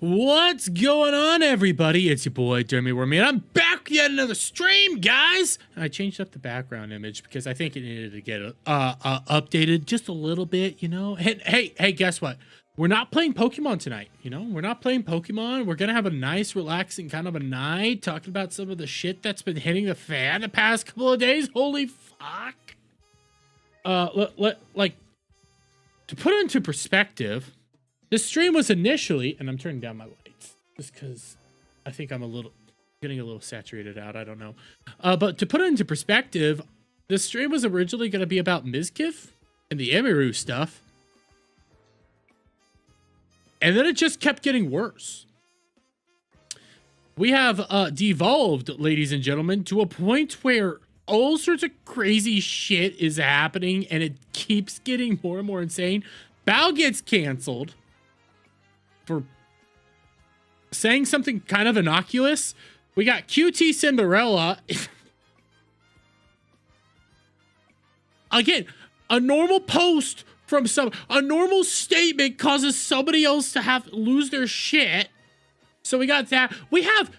What's going on, everybody? It's your boy, Jeremy Wormy, and I'm back with yet another stream, guys! I changed up the background image because I think it needed to get updated just a little bit, you know? Hey, guess what? We're not playing Pokemon tonight, you know? We're not playing Pokemon. We're gonna have a nice, relaxing kind of a night, talking about some of the shit that's been hitting the fan the past couple of days. Holy fuck! Like, to put it into perspective, this stream was initially, and I'm turning down my lights just because I think I'm getting a little saturated out. I don't know. But to put it into perspective, this stream was originally going to be about Mizkif and the Emiru stuff. And then it just kept getting worse. We have devolved, ladies and gentlemen, to a point where all sorts of crazy shit is happening and it keeps getting more and more insane. Bao gets canceled for saying something kind of innocuous. We got QT Cinderella. Again, a normal post from a normal statement causes somebody else to lose their shit. So we got that. We have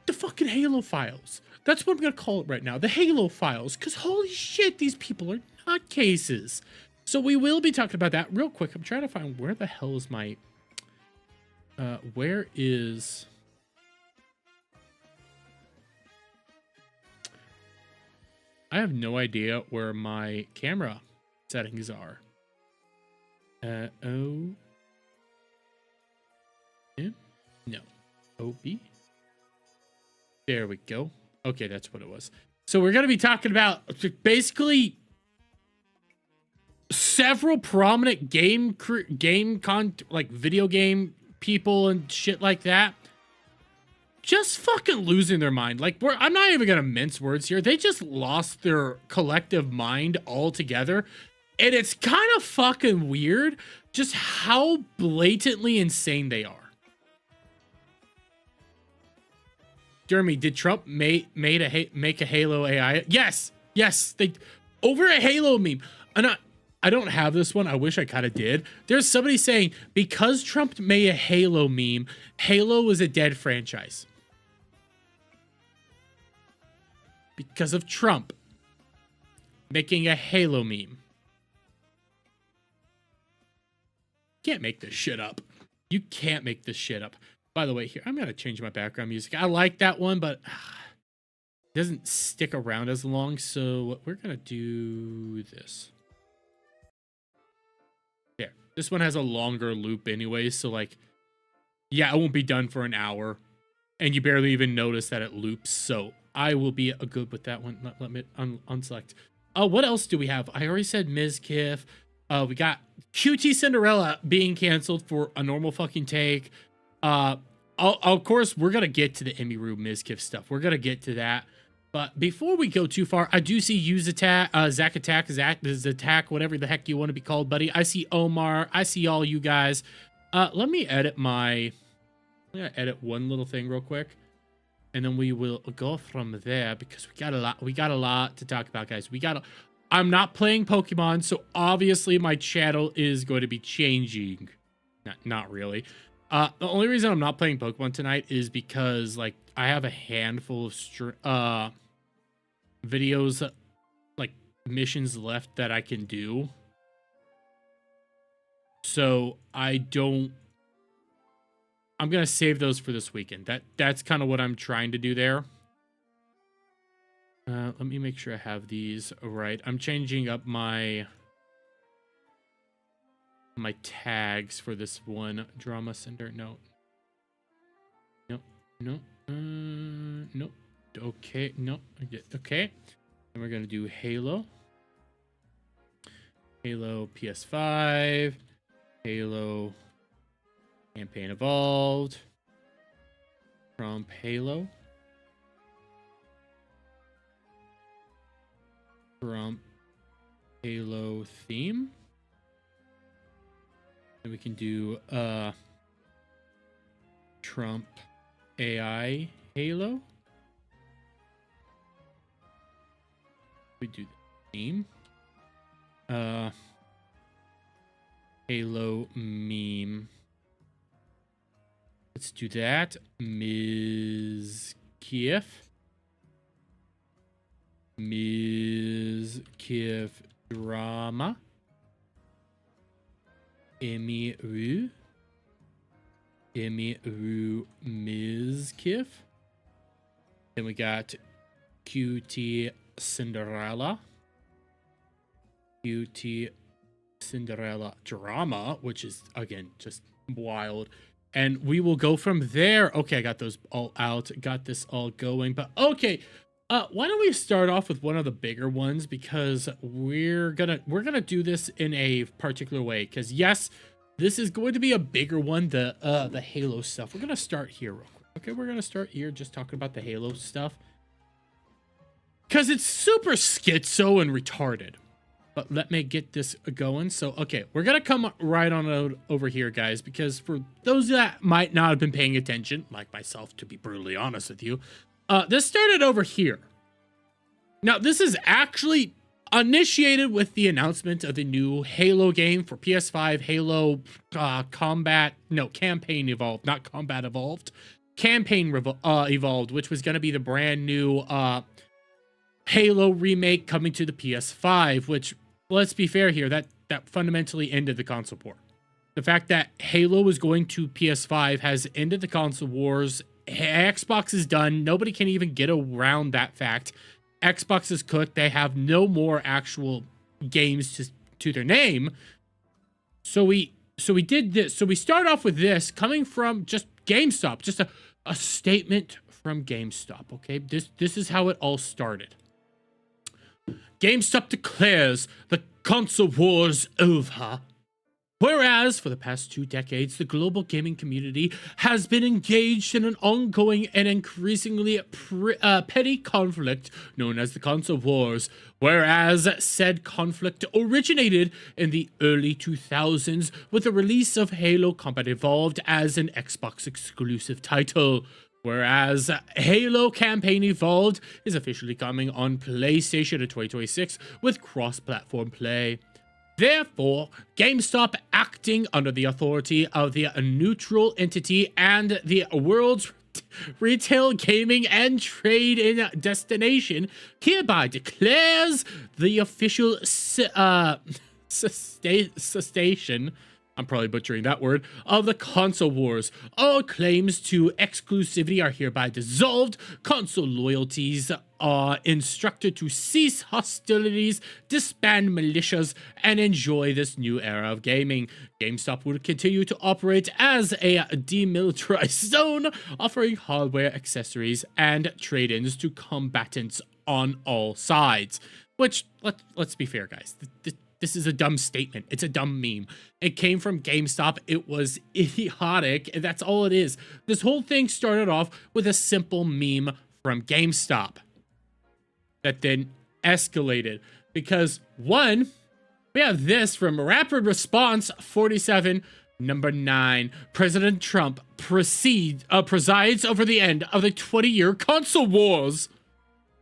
the fucking Halo files. That's what I'm gonna call it right now. The Halo files. Because holy shit, these people are nutcases. So we will be talking about that real quick. I'm trying to find where the hell is my... where is... I have no idea where my camera settings are. O... M? No. OB? There we go. Okay, that's what it was. So we're going to be talking about basically several prominent video game people and shit like that just fucking losing their mind. Like, I'm not even gonna mince words here. They just lost their collective mind altogether, and it's kind of fucking weird just how blatantly insane they are. Jeremy, did Trump make a Halo AI? Yes, they over a Halo meme. I don't have this one. I wish I kind of did. There's somebody saying, because Trump made a Halo meme, Halo is a dead franchise. Because of Trump making a Halo meme. Can't make this shit up. You can't make this shit up. By the way, here, I'm going to change my background music. I like that one, but it doesn't stick around as long. So we're going to do this. This one has a longer loop anyway, so like, yeah, it won't be done for an hour, and you barely even notice that it loops, so I will be good with that one. Let me unselect. What else do we have? I already said Mizkif. We got QT Cinderella being canceled for a normal fucking take. Of course, we're going to get to the Emiru Mizkif stuff. We're going to get to that. But before we go too far, I do see Zach Attack, whatever the heck you want to be called, buddy. I see Omar. I see all you guys. Let me edit I'm gonna edit one little thing real quick, and then we will go from there because we got a lot to talk about, guys. I'm not playing Pokemon, so obviously my channel is going to be changing. Not really. The only reason I'm not playing Pokemon tonight is because, like, I have a handful of videos, like missions left that I can do. So I'm gonna save those for this weekend. That's kind of what I'm trying to do there. Let me make sure I have these right. I'm changing up my tags for this one. Drama Center. No. Nope. Okay, no. Okay. And we're gonna do Halo PS5, Halo Campaign Evolved, Trump Halo, Trump Halo theme. And we can do Trump AI Halo. We do the theme. Halo meme. Let's do that. Mizkif. Mizkif drama. Emiru. Mizkif. Then we got QT Cinderella. QT Cinderella drama, which is, again, just wild. And we will go from there. Okay, I got those all out. Got this all going. But okay, why don't we start off with one of the bigger ones, because we're gonna do this in a particular way. Because yes, this is going to be a bigger one, the Halo stuff. We're gonna start here real quick. Okay, we're gonna start here just talking about the Halo stuff, because it's super schizo and retarded. But let me get this going. So, okay, we're going to come right on out over here, guys, because for those that might not have been paying attention, like myself, to be brutally honest with you, this started over here. Now, this is actually initiated with the announcement of the new Halo game for PS5, Halo Campaign Evolved, not Combat Evolved, Campaign Evolved, which was going to be the brand new Halo remake coming to the PS5, which, let's be fair here, that fundamentally ended the console war. The fact that Halo was going to PS5 has ended the console wars. Xbox is done. Nobody can even get around that fact. Xbox is cooked. They have no more actual games to their name. So we did this. So we start off with this coming from just GameStop, just a statement from GameStop. Okay, this is how it all started. GameStop declares the console war's over. Whereas, for the past 2 decades, the global gaming community has been engaged in an ongoing and increasingly petty conflict known as the console wars. Whereas, said conflict originated in the early 2000s with the release of Halo Combat Evolved as an Xbox exclusive title. Whereas Halo Campaign Evolved is officially coming on PlayStation in 2026 with cross-platform play. Therefore, GameStop, acting under the authority of the neutral entity and the world's retail gaming and trade-in destination, hereby declares the official cessation, I'm probably butchering that word, of the console wars. All claims to exclusivity are hereby dissolved. Console loyalties are instructed to cease hostilities, disband militias, and enjoy this new era of gaming. GameStop will continue to operate as a demilitarized zone, offering hardware, accessories, and trade-ins to combatants on all sides. Which, let's be fair, guys. This is a dumb statement. It's a dumb meme. It came from GameStop. It was idiotic. And that's all it is. This whole thing started off with a simple meme from GameStop that then escalated. Because, one, we have this from Rapid Response 47, number 9. President Trump presides over the end of the 20-year console wars.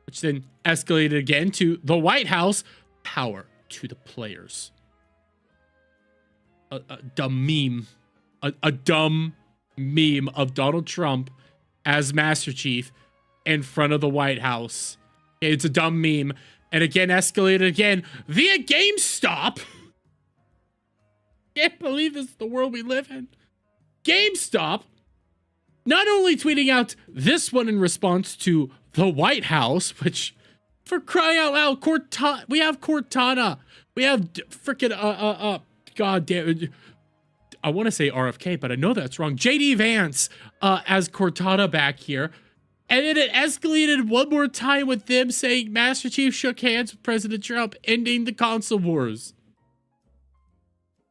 Which then escalated again to the White House, power to the players. A dumb meme. A dumb meme of Donald Trump as Master Chief in front of the White House. It's a dumb meme. And again, escalated again via GameStop. Can't believe this is the world we live in. GameStop not only tweeting out this one in response to the White House, which, for crying out loud, we have Cortana. We have freaking, god damn it. I want to say RFK, but I know that's wrong. JD Vance as Cortana back here. And then it escalated one more time with them saying Master Chief shook hands with President Trump, ending the console wars.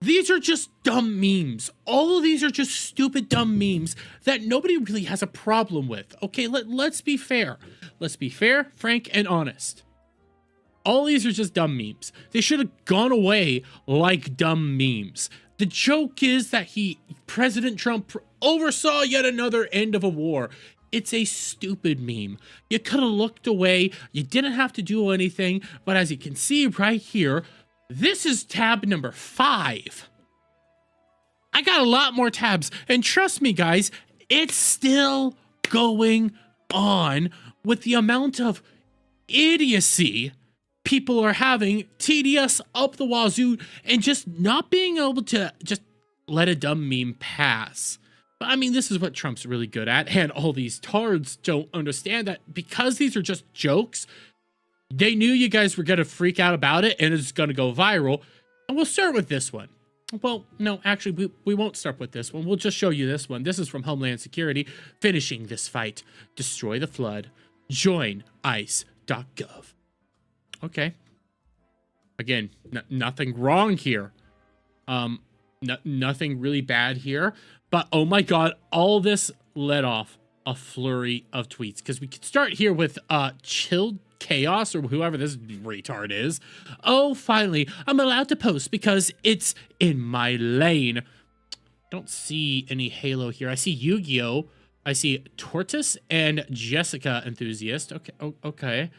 These are just dumb memes. All of these are just stupid, dumb memes that nobody really has a problem with. Okay, let's be fair. Let's be fair, frank, and honest. All these are just dumb memes. They should have gone away like dumb memes. The joke is that President Trump oversaw yet another end of a war. It's a stupid meme. You could have looked away. You didn't have to do anything. But as you can see right here, this is tab number 5. I got a lot more tabs. And trust me, guys, It's still going on with the amount of idiocy people are having, TDS up the wazoo, and just not being able to just let a dumb meme pass. But I mean, this is what Trump's really good at, and all these tards don't understand that because these are just jokes, they knew you guys were going to freak out about it, and it's going to go viral. And we'll start with this one. Well, no, actually, we won't start with this one. We'll just show you this one. This is from Homeland Security. Finishing this fight. Destroy the flood. Join ice.gov. Okay. Again, nothing wrong here. Nothing really bad here. But, oh my god, all this led off a flurry of tweets. Because we could start here with Chilled Chaos, or whoever this retard is. Oh, finally, I'm allowed to post because it's in my lane. Don't see any Halo here. I see Yu-Gi-Oh! I see Tortoise and Jessica Enthusiast. Okay, okay.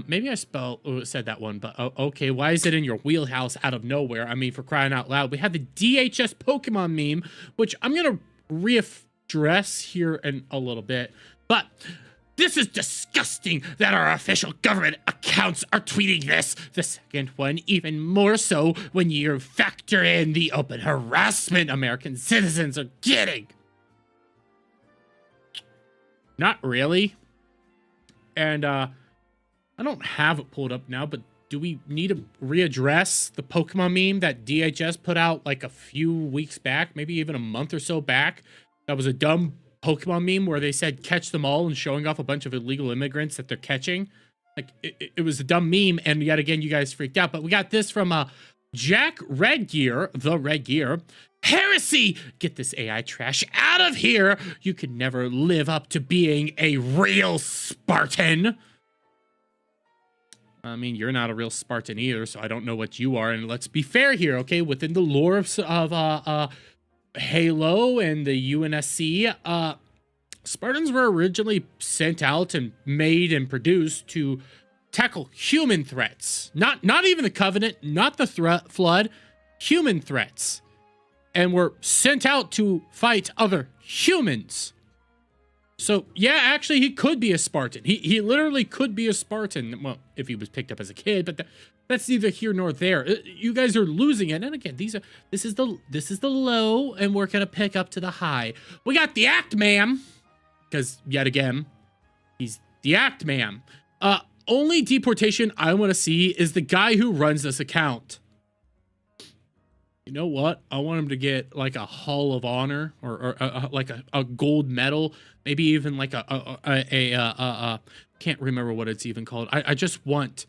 Maybe I said that one, but okay. Why is it in your wheelhouse out of nowhere? I mean, for crying out loud. We have the DHS Pokemon meme, which I'm going to readdress here in a little bit. But this is disgusting that our official government accounts are tweeting this. The second one, even more so when you factor in the open harassment American citizens are getting. Not really. And, I don't have it pulled up now, but do we need to readdress the Pokemon meme that DHS put out like a few weeks back, maybe even a month or so back? That was a dumb Pokemon meme where they said catch them all and showing off a bunch of illegal immigrants that they're catching. Like, it was a dumb meme, and yet again, you guys freaked out. But we got this from Jack Redgear, the Redgear. Heresy! Get this AI trash out of here! You could never live up to being a real Spartan. I mean, you're not a real Spartan either, so I don't know what you are. And let's be fair here, okay? Within the lore of Halo and the UNSC, Spartans were originally sent out and made and produced to tackle human threats. Not even the Covenant, not the flood, human threats. And were sent out to fight other humans. So, yeah, actually, he could be a Spartan. He literally could be a Spartan. Well, if he was picked up as a kid, but that's neither here nor there. You guys are losing it. And again, this is the low, and we're gonna pick up to the high. We got the Act Man, because yet again, he's the Act Man. Only deportation I want to see is the guy who runs this account. You know what? I want him to get like a Hall of Honor or like a gold medal, maybe even like a can't remember what it's even called. I just want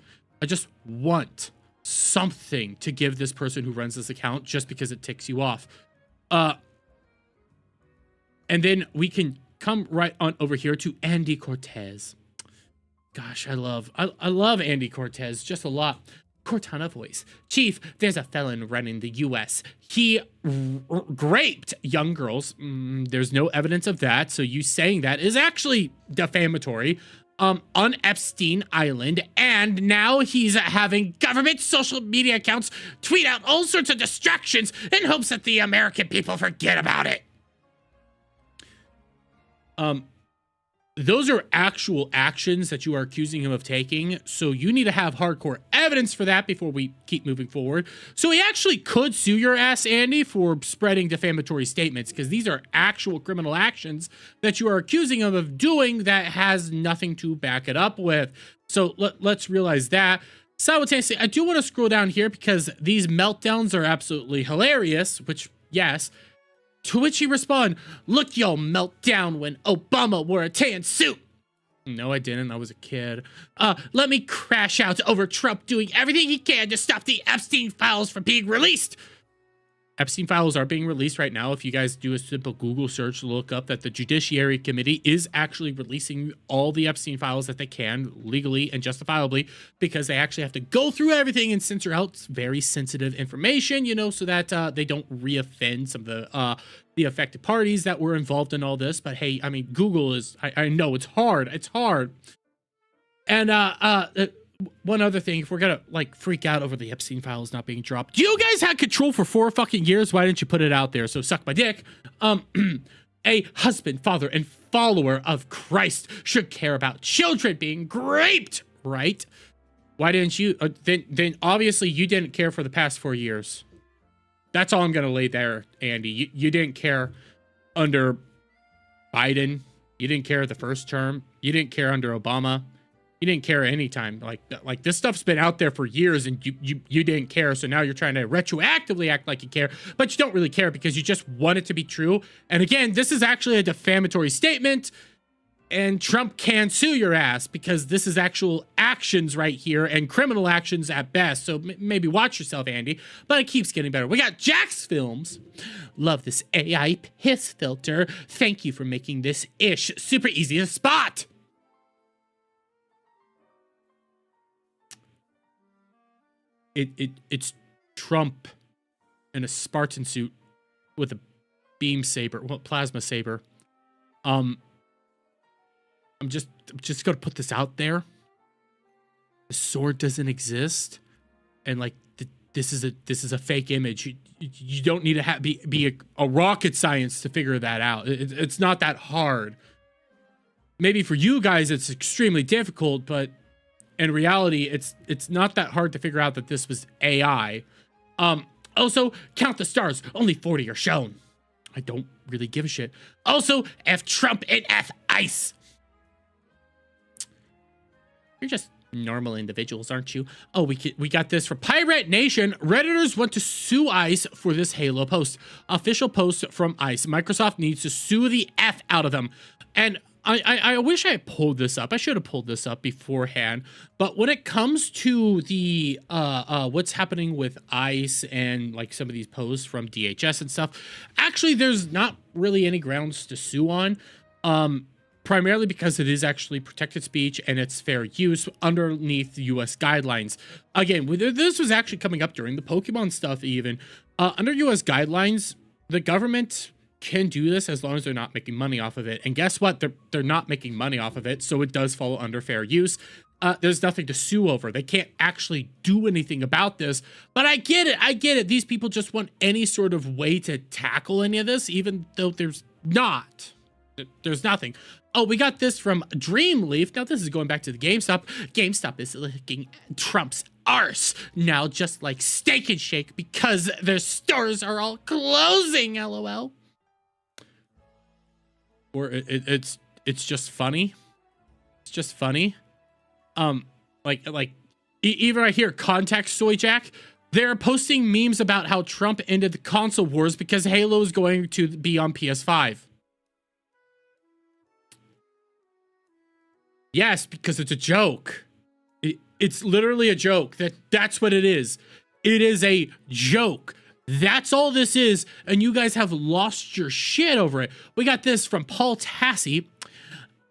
something to give this person who runs this account just because it ticks you off. And then we can come right on over here to Andy Cortez. Gosh, I love Andy Cortez just a lot. Cortana voice. Chief, there's a felon running the U.S. He raped young girls. There's no evidence of that, so you saying that is actually defamatory. On Epstein Island, and now he's having government social media accounts tweet out all sorts of distractions in hopes that the American people forget about it. Those are actual actions that you are accusing him of taking, so you need to have hardcore evidence for that before we keep moving forward. So he actually could sue your ass, Andy, for spreading defamatory statements, because these are actual criminal actions that you are accusing him of doing that has nothing to back it up with. So let's realize that. Simultaneously, I do want to scroll down here because these meltdowns are absolutely hilarious, which, yes. To which he respond, look, y'all melt down when Obama wore a tan suit. No, I didn't. I was a kid. Let me crash out over Trump doing everything he can to stop the Epstein files from being released. Epstein files are being released right now. If you guys do a simple Google search, look up that the Judiciary Committee is actually releasing all the Epstein files that they can legally and justifiably, because they actually have to go through everything and censor out very sensitive information, you know, so that they don't re-offend some of the affected parties that were involved in all this. But hey, I mean, Google is, I know it's hard. It's hard. And one other thing, if we're gonna like freak out over the Epstein files not being dropped, you guys had control for 4 fucking years. Why didn't you put it out there? So suck my dick. And a husband, father, and follower of Christ should care about children being raped, right? Why didn't you? Then obviously you didn't care for the past 4 years. That's all I'm gonna lay there, Andy. You didn't care under Biden. You didn't care the first term. You didn't care under Obama. You didn't care any time. Like this stuff's been out there for years, and you didn't care. So now you're trying to retroactively act like you care, but you don't really care because you just want it to be true. And again, this is actually a defamatory statement, and Trump can sue your ass because this is actual actions right here and criminal actions at best. So maybe watch yourself, Andy. But it keeps getting better. We got Jax Films. Love this AI piss filter. Thank you for making this ish super easy to spot. It's Trump in a Spartan suit with a beam saber, well, plasma saber. I'm just gonna put this out there. The sword doesn't exist, and like this is a fake image. You don't need to be a rocket science to figure that out. It's not that hard. Maybe for you guys it's extremely difficult, but in reality, it's not that hard to figure out that this was AI. Also, count the stars. Only 40 are shown. I don't really give a shit. Also, F Trump and F ICE. You're just normal individuals, aren't you? Oh, we got this from Pirate Nation. Redditors want to sue ICE for this Halo post. Official post from ICE. Microsoft needs to sue the F out of them. And I wish I had pulled this up. I should have pulled this up beforehand. But when it comes to the what's happening with ICE and like some of these posts from DHS and stuff, actually there's not really any grounds to sue on. Primarily because it is actually protected speech and it's fair use underneath the US guidelines. Again, this was actually coming up during the Pokemon stuff even. Under US guidelines, the government can do this as long as they're not making money off of it. And guess what? They're not making money off of it, so it does fall under fair use. There's nothing to sue over. They can't actually do anything about this. But I get it. These people just want any sort of way to tackle any of this, even though there's not. There's nothing. Oh, we got this from Dreamleaf. Now, this is going back to the GameStop. GameStop is licking Trump's arse now, just like Steak and Shake, because their stores are all closing, LOL. Or it's just funny. It's just funny. Even right here, Contact Soy Jack. They're posting memes about how Trump ended the console wars because Halo is going to be on PS5. Yes, because it's a joke. It's literally a joke. That's what it is. It is a joke. That's all this is, and you guys have lost your shit over it. We got this from Paul Tassi.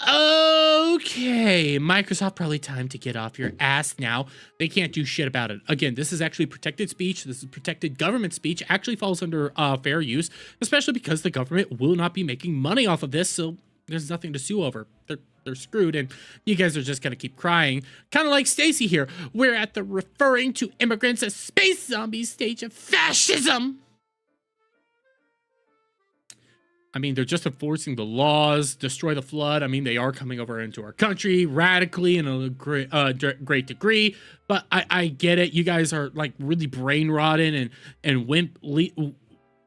Okay, Microsoft, probably time to get off your ass now. They can't do shit about it. Again, this is actually protected speech. This is protected government speech. Actually falls under fair use, especially because the government will not be making money off of this, so there's nothing to sue over. They're screwed, and you guys are just gonna keep crying. Kind of like Stacy here. We're at the referring to immigrants as space zombies stage of fascism. I mean, they're just enforcing the laws, destroy the flood. I mean, they are coming over into our country radically in a great degree. But I get it. You guys are like really brain rotten and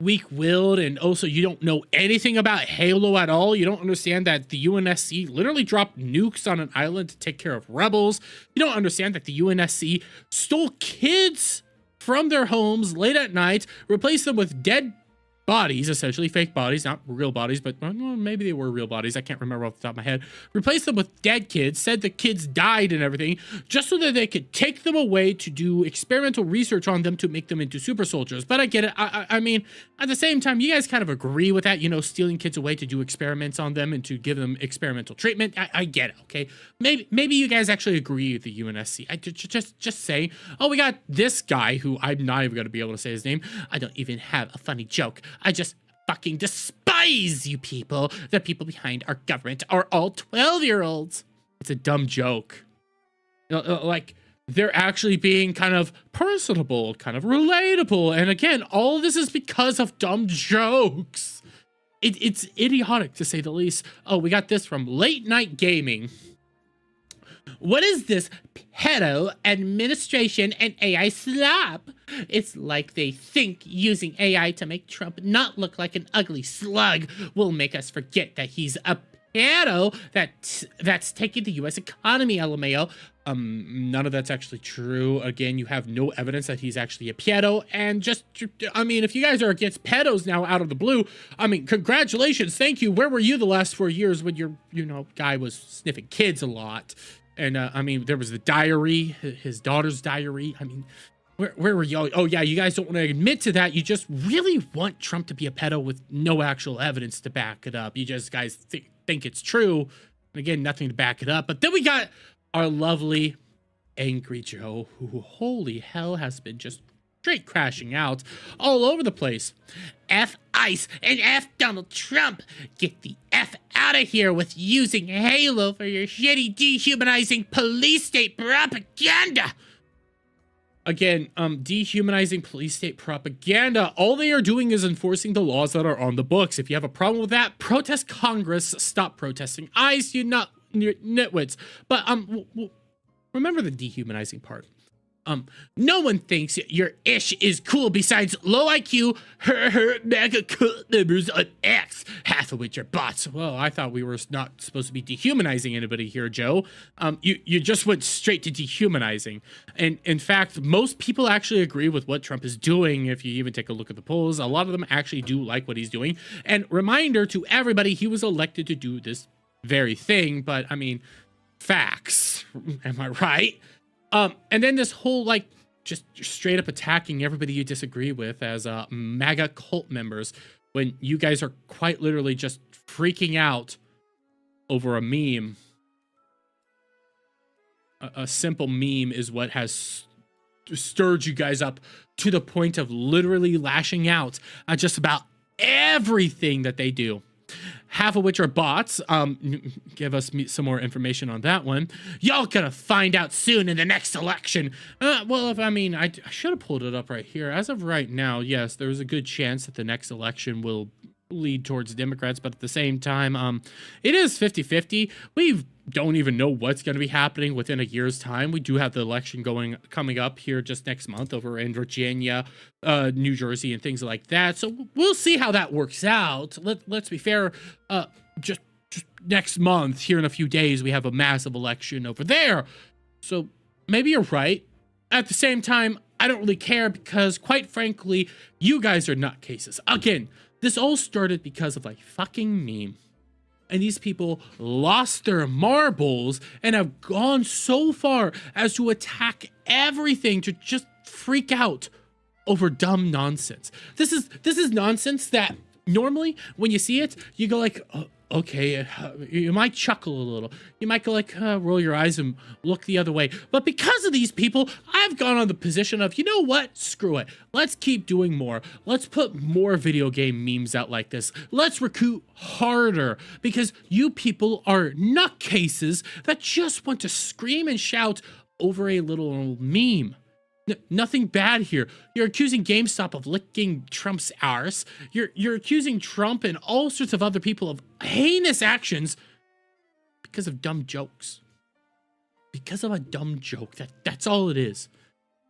weak-willed, and also you don't know anything about Halo at all. You don't understand that the UNSC literally dropped nukes on an island to take care of rebels. You don't understand that the UNSC stole kids from their homes late at night, replaced them with dead bodies, essentially fake bodies, not real bodies, but well, maybe they were real bodies. I can't remember off the top of my head. Replaced them with dead kids, said the kids died and everything, just so that they could take them away to do experimental research on them to make them into super soldiers. But I get it. I mean, at the same time, you guys kind of agree with that, you know, stealing kids away to do experiments on them and to give them experimental treatment. I get it, okay? Maybe you guys actually agree with the UNSC. I just say, oh, we got this guy who I'm not even going to be able to say his name. I don't even have a funny joke. I just fucking despise you people. The people behind our government are all 12-year-olds. It's a dumb joke. You know, like, they're actually being kind of personable, kind of relatable. And again, all of this is because of dumb jokes. It's idiotic to say the least. Oh, we got this from Late Night Gaming. What is this pedo administration and AI slop? It's like they think using AI to make Trump not look like an ugly slug will make us forget that he's a pedo that's taking the U.S. economy, LMAO. None of that's actually true. Again, you have no evidence that he's actually a pedo. And just, I mean, if you guys are against pedos now out of the blue, I mean, congratulations. Thank you. Where were you the last 4 years when your, guy was sniffing kids a lot? And, I mean, there was the diary, his daughter's diary. I mean, where were y'all? Oh, yeah, you guys don't want to admit to that. You just really want Trump to be a pedo with no actual evidence to back it up. You just guys think it's true. And again, nothing to back it up. But then we got our lovely Angry Joe, who, holy hell, has been just straight crashing out all over the place. F ICE and F Donald Trump. Get the F out of here with using Halo for your shitty, dehumanizing police state propaganda. Again, dehumanizing police state propaganda. All they are doing is enforcing the laws that are on the books. If you have a problem with that, protest Congress. Stop protesting ICE, you nitwits. But remember the dehumanizing part. No one thinks your ish is cool besides low IQ, mega cult members on X, half of which are bots. Well, I thought we were not supposed to be dehumanizing anybody here, Joe. You just went straight to dehumanizing. And in fact, most people actually agree with what Trump is doing. If you even take a look at the polls, a lot of them actually do like what he's doing. And reminder to everybody, he was elected to do this very thing. But I mean, facts. Am I right? And then this whole, like, just straight up attacking everybody you disagree with as MAGA cult members when you guys are quite literally just freaking out over a meme. A simple meme is what has stirred you guys up to the point of literally lashing out at just about everything that they do. Half of which are bots. Give us some more information on that one. Y'all gonna find out soon in the next election. Well, I should have pulled it up right here. As of right now, yes, there's a good chance that the next election will lead towards Democrats, but at the same time, it is 50-50. We don't even know what's going to be happening within a year's time. We do have the election coming up here just next month over in Virginia, New Jersey, and things like that. So we'll see how that works out. Let's be fair. Just next month, here in a few days, we have a massive election over there. So maybe you're right. At the same time, I don't really care because, quite frankly, you guys are nutcases. Again, this all started because of a fucking meme. And these people lost their marbles and have gone so far as to attack everything, to just freak out over dumb nonsense. This is nonsense that normally when you see it, you go like, oh, okay, you might chuckle a little. You might go like, roll your eyes and look the other way. But because of these people, I've gone on the position of, you know what? Screw it. Let's keep doing more. Let's put more video game memes out like this. Let's recruit harder because you people are nutcases that just want to scream and shout over a little meme. Nothing bad here. You're accusing GameStop of licking Trump's arse. You're accusing Trump and all sorts of other people of heinous actions because of dumb jokes. Because of a dumb joke. That's all it is.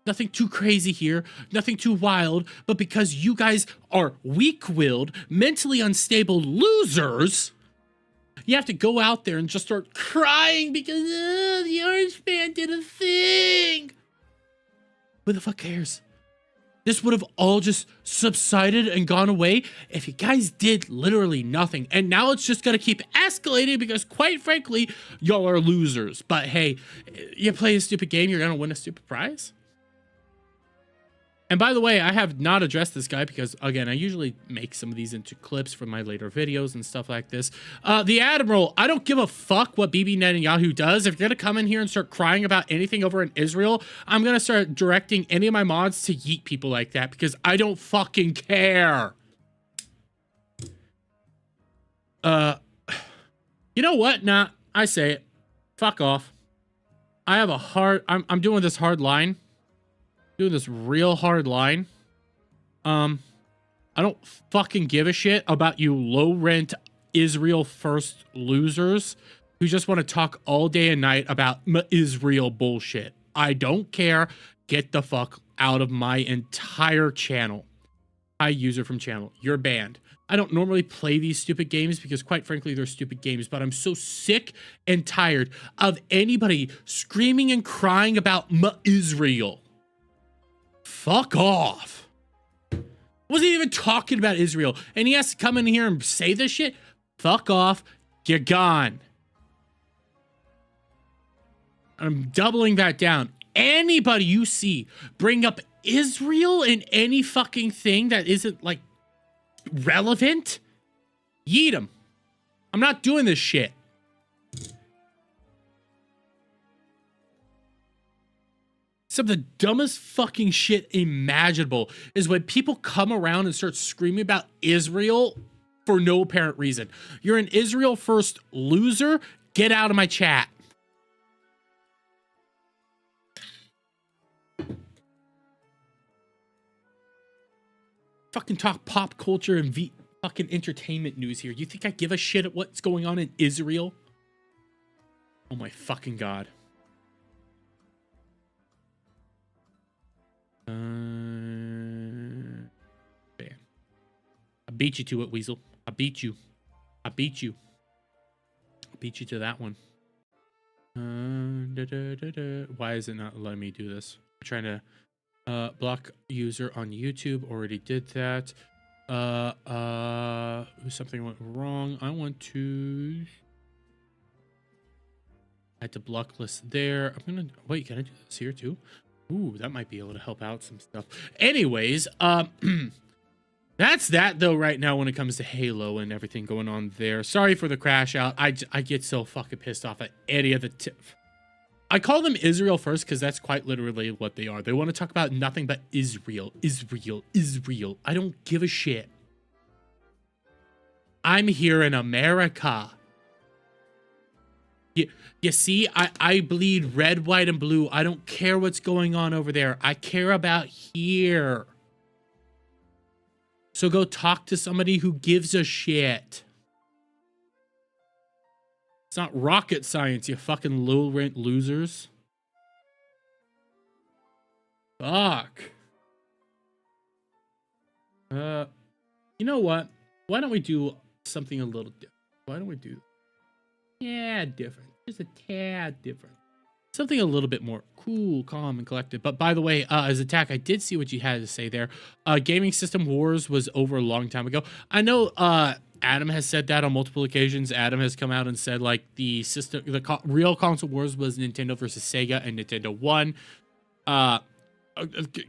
Nothing too crazy here. Nothing too wild. But because you guys are weak-willed, mentally unstable losers, you have to go out there and just start crying because the Orange fan did a thing. Who the fuck cares? This would have all just subsided and gone away if you guys did literally nothing. And now it's just gonna keep escalating because, quite frankly, y'all are losers. But hey, you play a stupid game, you're gonna win a stupid prize. And by the way, I have not addressed this guy because, again, I usually make some of these into clips for my later videos and stuff like this. The Admiral, I don't give a fuck what Bibi Netanyahu does. If you're going to come in here and start crying about anything over in Israel, I'm going to start directing any of my mods to yeet people like that because I don't fucking care. You know what? Nah, I say it. Fuck off. I have a hard... I'm doing this hard line. Doing this real hard line. I I don't fucking give a shit about you low rent Israel first losers who just want to talk all day and night about Israel bullshit. I don't care. Get the fuck out of my entire channel. Hi, user from channel. You're banned. I don't normally play these stupid games because, quite frankly, they're stupid games, but I'm so sick and tired of anybody screaming and crying about Israel. Fuck off. Wasn't even talking about Israel, and he has to come in here and say this shit? Fuck off. You're gone. I'm doubling that down. Anybody you see bring up Israel in any fucking thing that isn't, like, relevant, yeet him. I'm not doing this shit. Some of the dumbest fucking shit imaginable is when people come around and start screaming about Israel for no apparent reason. You're an Israel first loser. Get out of my chat. Fucking talk pop culture and fucking entertainment news here. You think I give a shit at what's going on in Israel? Oh my fucking god. Bam. I beat you to it, Weasel. I beat you. I beat you. I beat you to that one. Why is it not letting me do this? I'm trying to block user on YouTube. Already did that. Something went wrong. I want to. I had to block list there. I'm gonna wait. Can I do this here too? Ooh, that might be able to help out some stuff. Anyways, that's that though right now when it comes to Halo and everything going on there. Sorry for the crash out. I get so fucking pissed off at any of the I call them Israel first because that's quite literally what they are. They want to talk about nothing but Israel, Israel, Israel. I don't give a shit. I'm here in America. You see, I bleed red, white, and blue. I don't care what's going on over there. I care about here. So go talk to somebody who gives a shit. It's not rocket science, you fucking low rent losers. Fuck. You know what? Why don't we do something a little different? Why don't we do different? Just a tad different. Something a little bit more cool, calm, and collected. But by the way, as Attack, I did see what you had to say there. Gaming system wars was over a long time ago. I know Adam has said that on multiple occasions. Adam has come out and said, like, the real console wars was Nintendo versus Sega, and Nintendo won.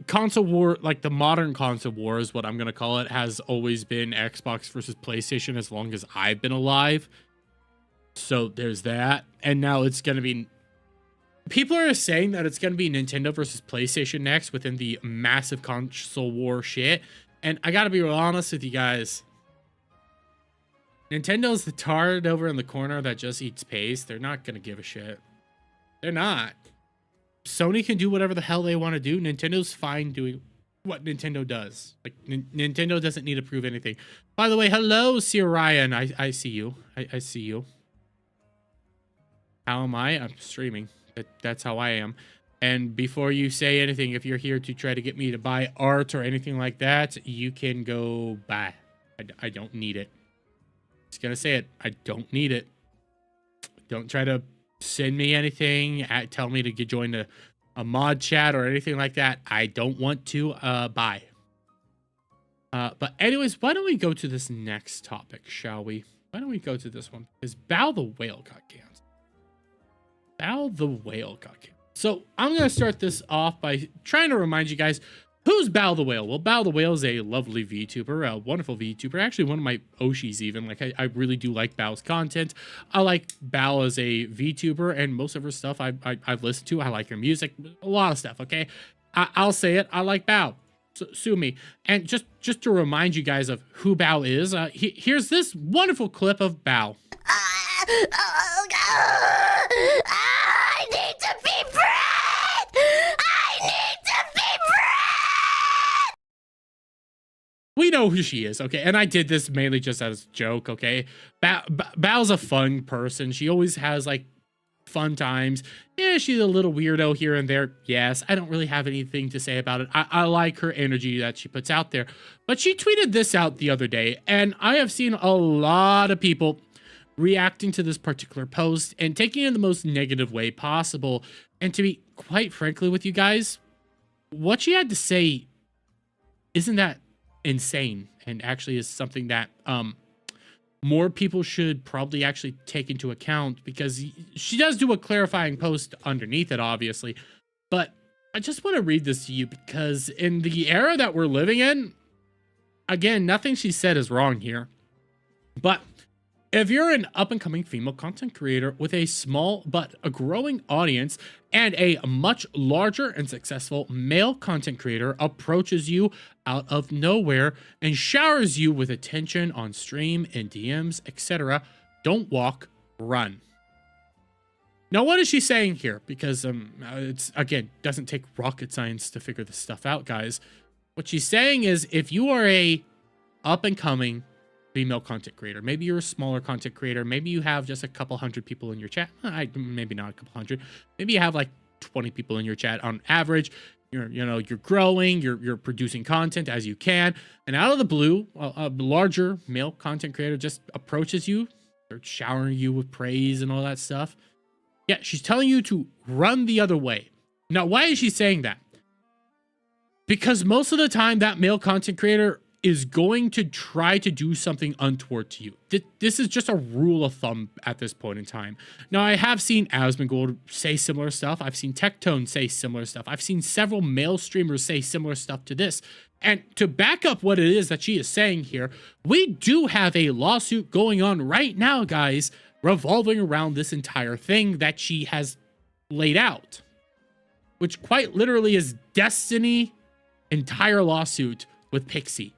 Console war, like the modern console war is what I'm going to call it, has always been Xbox versus PlayStation as long as I've been alive. So there's that. And now it's going to be... People are saying that it's going to be Nintendo versus PlayStation next within the massive console war shit. And I got to be real honest with you guys. Nintendo's the tard over in the corner that just eats paste. They're not going to give a shit. They're not. Sony can do whatever the hell they want to do. Nintendo's fine doing what Nintendo does. Like, Nintendo doesn't need to prove anything. By the way, hello, Sir Ryan. I see you. I see you. How am I? I'm streaming. That's how I am. And before you say anything, if you're here to try to get me to buy art or anything like that, you can go buy. I don't need it. Just gonna say it. I don't need it. Don't try to send me anything. Tell me to join a mod chat or anything like that. I don't want to buy. But anyways, why don't we go to this next topic, shall we? Why don't we go to this one? Because Bao the Whale got canceled. Bao the Whale got canceled. So I'm going to start this off by trying to remind you guys, who's Bao the Whale? Well, Bao the Whale is a lovely VTuber, a wonderful VTuber. Actually, one of my Oshis even. Like, I really do like Bao's content. I like Bao as a VTuber, and most of her stuff I've listened to. I like her music, a lot of stuff, okay? I'll say it. I like Bao. So, sue me. And just to remind you guys of who Bao is, here's this wonderful clip of Bao. Oh, God. I need to be free! I need to be free! we know who she is, okay? And I did this mainly just as a joke, okay? Bao's a fun person. She always has, like, fun times. Yeah, she's a little weirdo here and there. Yes, I don't really have anything to say about it. I like her energy that she puts out there. But she tweeted this out the other day, and I have seen a lot of people reacting to this particular post and taking it in the most negative way possible. And to be quite frankly with you guys, what she had to say isn't that insane, and actually is something that more people should probably actually take into account, because she does do a clarifying post underneath it, obviously. But I just want to read this to you, because in the era that we're living in, again, nothing she said is wrong here. But if you're an up-and-coming female content creator with a small but a growing audience, and a much larger and successful male content creator approaches you out of nowhere and showers you with attention on stream and DMs, etc., don't walk, run. Now, what is she saying here? Because it's, again, doesn't take rocket science to figure this stuff out, guys. What she's saying is, if you are a up-and-coming female content creator, maybe you're a smaller content creator, maybe you have just a couple hundred people in your chat, maybe not a couple hundred, maybe you have like 20 people in your chat on average. You're growing, you're producing content as you can, and out of the blue, a larger male content creator just approaches you. They're showering you with praise and all that stuff. Yeah, she's telling you to run the other way. Now, why is she saying that? Because most of the time, that male content creator is going to try to do something untoward to you. This is just a rule of thumb at this point in time. Now, I have seen Asmongold say similar stuff. I've seen Tectone say similar stuff. I've seen several male streamers say similar stuff to this. And to back up what it is that she is saying here, we do have a lawsuit going on right now, guys, revolving around this entire thing that she has laid out, which quite literally is Destiny entire lawsuit with Pixie,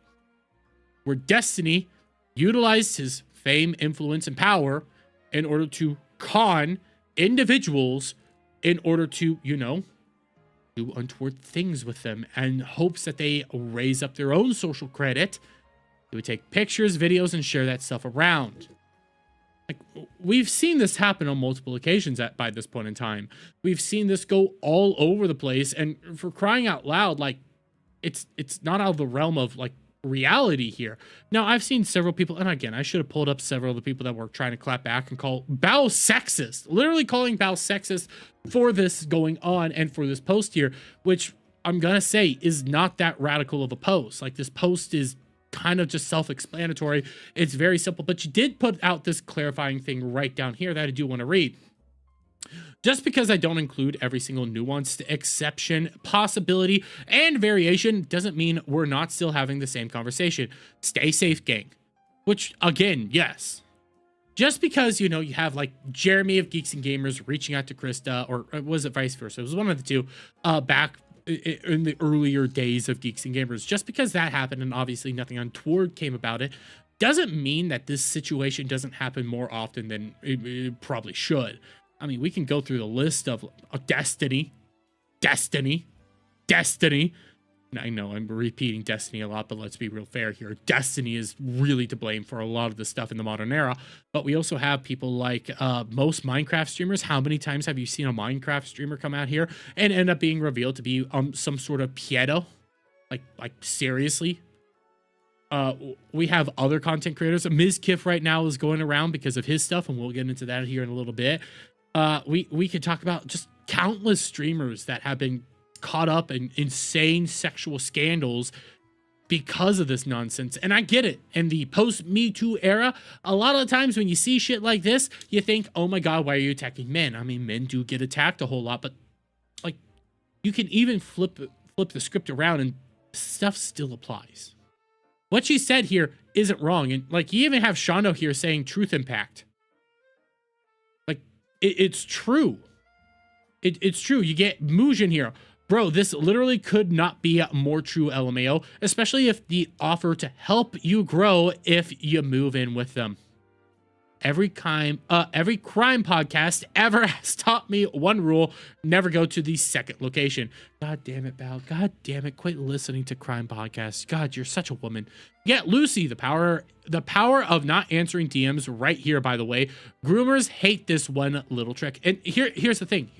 where Destiny utilized his fame, influence, and power in order to con individuals in order to, do untoward things with them, and hopes that they raise up their own social credit. They would take pictures, videos, and share that stuff around. Like, we've seen this happen on multiple occasions by this point in time. We've seen this go all over the place, and for crying out loud, like, it's not out of the realm of, like, reality here. Now, I've seen several people, and again, I should have pulled up several of the people that were trying to clap back and call Bao sexist, literally calling Bao sexist for this going on and for this post here, which I'm gonna say is not that radical of a post. Like, this post is kind of just self-explanatory. It's very simple, but you did put out this clarifying thing right down here that I do want to read. Just because I don't include every single nuanced exception, possibility, and variation doesn't mean we're not still having the same conversation. Stay safe, gang. Which, again, yes. Just because, you have, like, Jeremy of Geeks and Gamers reaching out to Krista, or was it vice versa? It was one of the two, back in the earlier days of Geeks and Gamers. Just because that happened, and obviously nothing untoward came about it, doesn't mean that this situation doesn't happen more often than it probably should. I mean, we can go through the list of Destiny. I know I'm repeating Destiny a lot, but let's be real fair here. Destiny is really to blame for a lot of the stuff in the modern era. But we also have people like most Minecraft streamers. How many times have you seen a Minecraft streamer come out here and end up being revealed to be some sort of pedo? Like seriously? We have other content creators. Mizkif right now is going around because of his stuff, and we'll get into that here in a little bit. We could talk about just countless streamers that have been caught up in insane sexual scandals because of this nonsense. And I get it. In the post-Me Too era, a lot of the times when you see shit like this, you think, oh my God, why are you attacking men? I mean, men do get attacked a whole lot, but like, you can even flip the script around and stuff still applies. What she said here isn't wrong. And like, you even have Shondo here saying truth impact. It's true. It's true. You get Mujin here. Bro, this literally could not be more true, LMAO, especially if the offer to help you grow if you move in with them. every crime podcast ever has taught me one rule: never go to the second location. God damn it, Bao. God damn it. Quit listening to crime podcasts. God, you're such a woman. Yeah, Lucy, the power of not answering DMs right here, by the way. Groomers hate this one little trick. And here's the thing.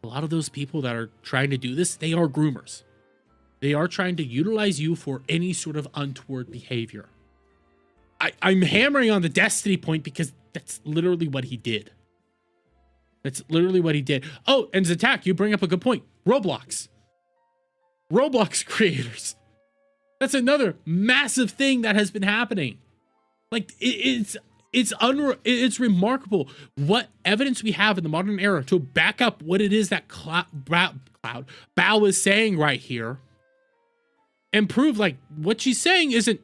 A lot of those people that are trying to do this, they are groomers. They are trying to utilize you for any sort of untoward behavior. I'm hammering on the destiny point because that's literally what he did. That's literally what he did. Oh, and Zatak, you bring up a good point. Roblox creators. That's another massive thing that has been happening. Like, it's remarkable what evidence we have in the modern era to back up what it is that Bao is saying right here, and prove like what she's saying isn't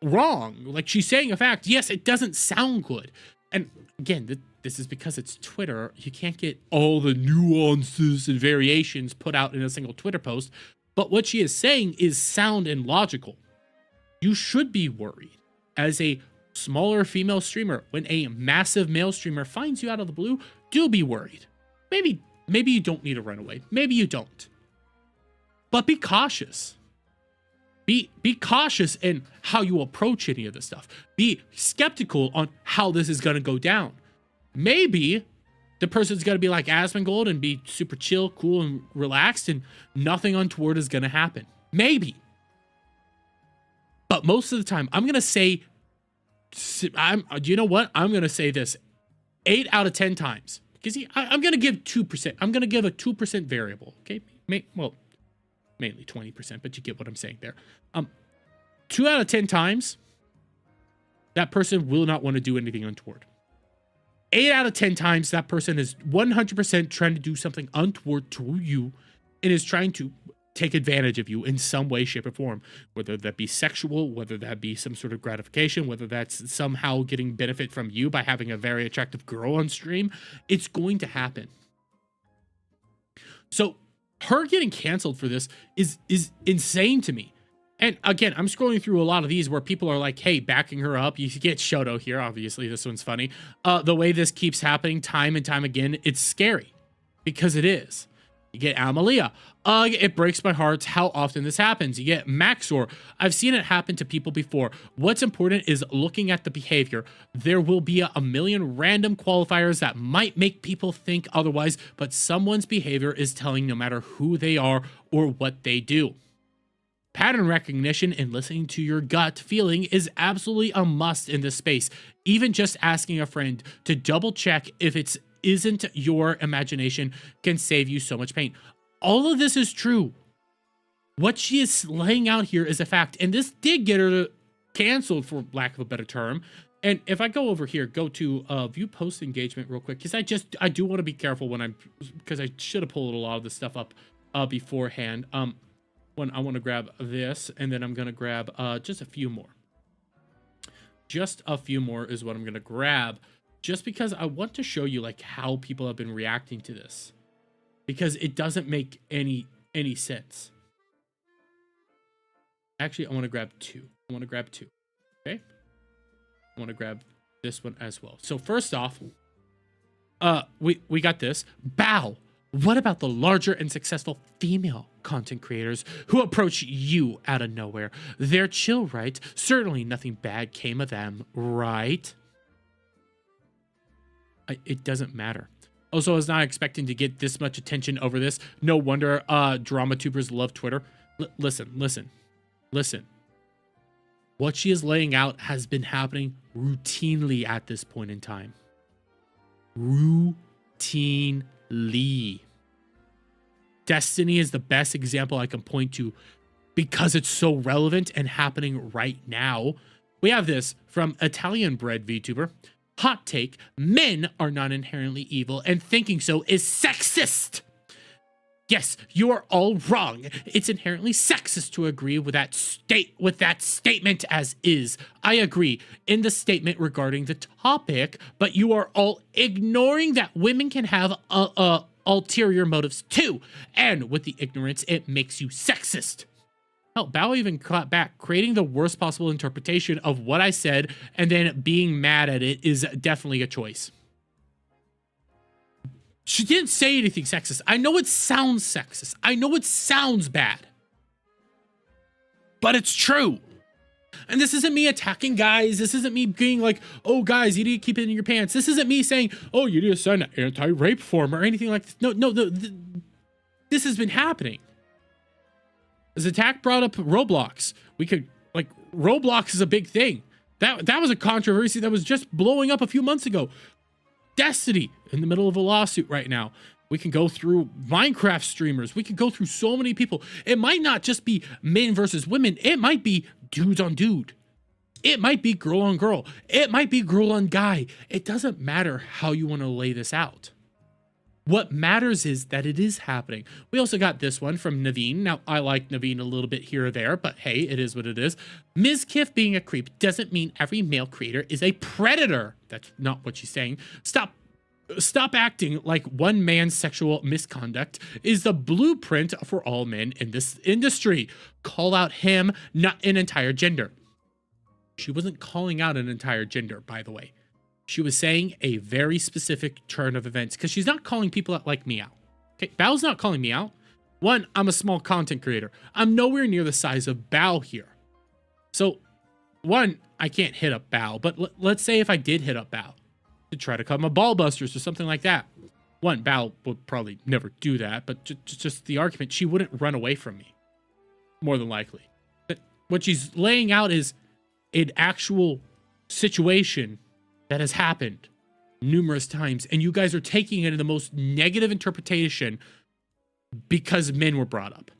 wrong. Like, she's saying a fact. Yes, it doesn't sound good. And again, this is because it's Twitter. You can't get all the nuances and variations put out in a single Twitter post. But what she is saying is sound and logical. You should be worried as a smaller female streamer when a massive male streamer finds you out of the blue. Do be worried. Maybe you don't need to run away. Maybe you don't. But be cautious. Be cautious in how you approach any of this stuff. Be skeptical on how this is going to go down. Maybe the person's going to be like Asmongold and be super chill, cool, and relaxed, and nothing untoward is going to happen. Maybe. But most of the time, I'm going to say, you know what? I'm going to say this 8 out of 10 times. Because I'm going to give 2%. I'm going to give a 2% variable. Okay? Well, mainly 20%, but you get what I'm saying there. 2 out of 10 times, that person will not want to do anything untoward. 8 out of 10 times, that person is 100% trying to do something untoward to you and is trying to take advantage of you in some way, shape, or form, whether that be sexual, whether that be some sort of gratification, whether that's somehow getting benefit from you by having a very attractive girl on stream. It's going to happen. So her getting canceled for this is insane to me. And again, I'm scrolling through a lot of these where people are like, hey, backing her up. You get Pseudo here. Obviously, this one's funny. The way this keeps happening time and time again, it's scary. Because it is. You get Amalia. It breaks my heart how often this happens. You get Maxor. I've seen it happen to people before. What's important is looking at the behavior. There will be a million random qualifiers that might make people think otherwise, but someone's behavior is telling no matter who they are or what they do. Pattern recognition and listening to your gut feeling is absolutely a must in this space. Even just asking a friend to double check if it isn't your imagination can save you so much pain. All of this is true. What she is laying out here is a fact, and this did get her canceled, for lack of a better term. And if I go over here, go to view post engagement real quick, because I do want to be careful because I should have pulled a lot of this stuff up beforehand. When I want to grab this, and then I'm going to grab just a few more. Just a few more is what I'm going to grab, just because I want to show you like how people have been reacting to this, because it doesn't make any sense. Actually, I want to grab two. Okay. I want to grab this one as well. So first off, we got this. Bow. What about the larger and successful female content creators who approach you out of nowhere? They're chill, right? Certainly nothing bad came of them, right? It doesn't matter. Also, I was not expecting to get this much attention over this. No wonder drama tubers love Twitter. Listen. What she is laying out has been happening routinely at this point in time. Routinely. Destiny is the best example I can point to because it's so relevant and happening right now. We have this from Italian-bred VTuber. Hot take, men are not inherently evil, and thinking so is sexist. Yes, you are all wrong. It's inherently sexist to agree with that statement as is. I agree in the statement regarding the topic, but you are all ignoring that women can have ulterior motives too. And with the ignorance, it makes you sexist. Hell, Bao even cut back, creating the worst possible interpretation of what I said, and then being mad at it is definitely a choice. She didn't say anything sexist. I know it sounds sexist. I know it sounds bad. But it's true. And this isn't me attacking guys. This isn't me being like, oh, guys, you need to keep it in your pants. This isn't me saying, oh, you need to sign an anti-rape form or anything like this. No, this has been happening. This attack brought up Roblox. We could, like, Roblox is a big thing. That was a controversy that was just blowing up a few months ago. Destiny in the middle of a lawsuit right now. We can go through Minecraft streamers. We can go through so many people. It might not just be men versus women. It might be dude on dude. It might be girl on girl. It might be girl on guy. It doesn't matter how you want to lay this out. What matters is that it is happening. We also got this one from Naveen. Now, I like Naveen a little bit here or there, but hey, it is what it is. Mizkif being a creep doesn't mean every male creator is a predator. That's not what she's saying. Stop acting like one man's sexual misconduct is the blueprint for all men in this industry. Call out him, not an entire gender. She wasn't calling out an entire gender, by the way. She was saying a very specific turn of events because she's not calling people out like me out. Okay, Bao's not calling me out. One, I'm a small content creator. I'm nowhere near the size of Bao here. So, one, I can't hit up Bao, but let's say if I did hit up Bao to try to cut my ball busters or something like that. One, Bao would probably never do that, but just the argument, she wouldn't run away from me, more than likely. But what she's laying out is an actual situation that has happened numerous times, and you guys are taking it in the most negative interpretation because men were brought up.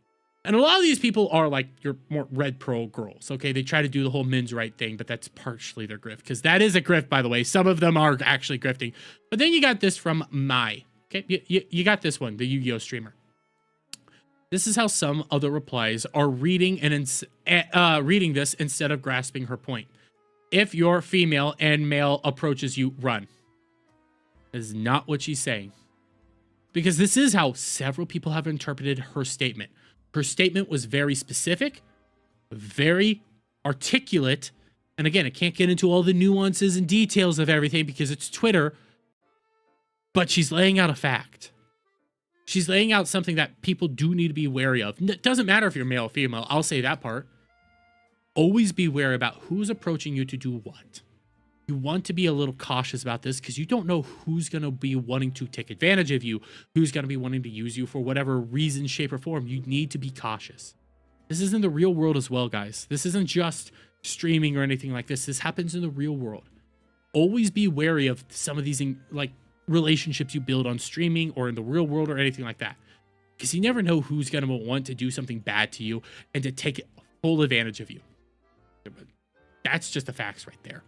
And a lot of these people are like your more red pearl girls, okay? They try to do the whole men's right thing, but that's partially their grift, because that is a grift, by the way. Some of them are actually grifting. But then you got this from Mai, okay? You got this one, the Yu-Gi-Oh streamer. This is how some other replies are reading reading this instead of grasping her point. If your female and male approaches you, run. That is not what she's saying. Because this is how several people have interpreted her statement. Her statement was very specific, very articulate. And again, I can't get into all the nuances and details of everything because it's Twitter. But she's laying out a fact. She's laying out something that people do need to be wary of. It doesn't matter if you're male or female. I'll say that part. Always be wary about who's approaching you to do what. You want to be a little cautious about this because you don't know who's going to be wanting to take advantage of you, who's going to be wanting to use you for whatever reason, shape, or form. You need to be cautious. This is in the real world as well, guys. This isn't just streaming or anything like this. This happens in the real world. Always be wary of some of these like relationships you build on streaming or in the real world or anything like that. Because you never know who's going to want to do something bad to you and to take full advantage of you. That's just the facts right there.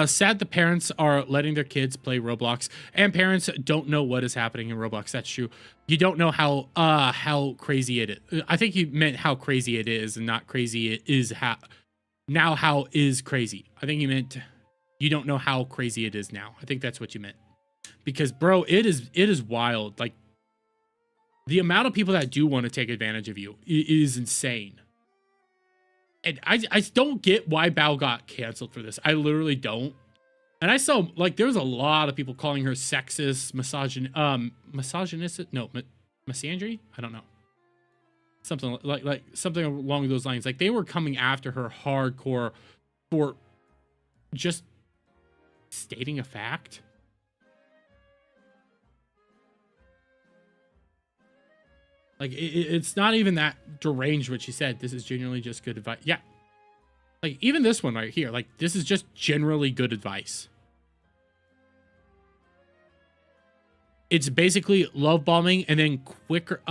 Sad the parents are letting their kids play Roblox, and parents don't know what is happening in Roblox. That's true. You don't know how crazy it is. I think you meant how crazy it is, and not crazy it is how is crazy. I think you meant you don't know how crazy it is now. I think that's what you meant. Because bro, it is wild. Like the amount of people that do want to take advantage of you is insane. And I don't get why Bao got canceled for this. I literally don't. And I saw, like, there was a lot of people calling her sexist, misogynistic, no, misandry? I don't know. Something like something along those lines. Like, they were coming after her hardcore for just stating a fact. Like, it's not even that deranged what she said. This is genuinely just good advice. Yeah. Like, even this one right here. Like, this is just generally good advice. It's basically love bombing, and then quicker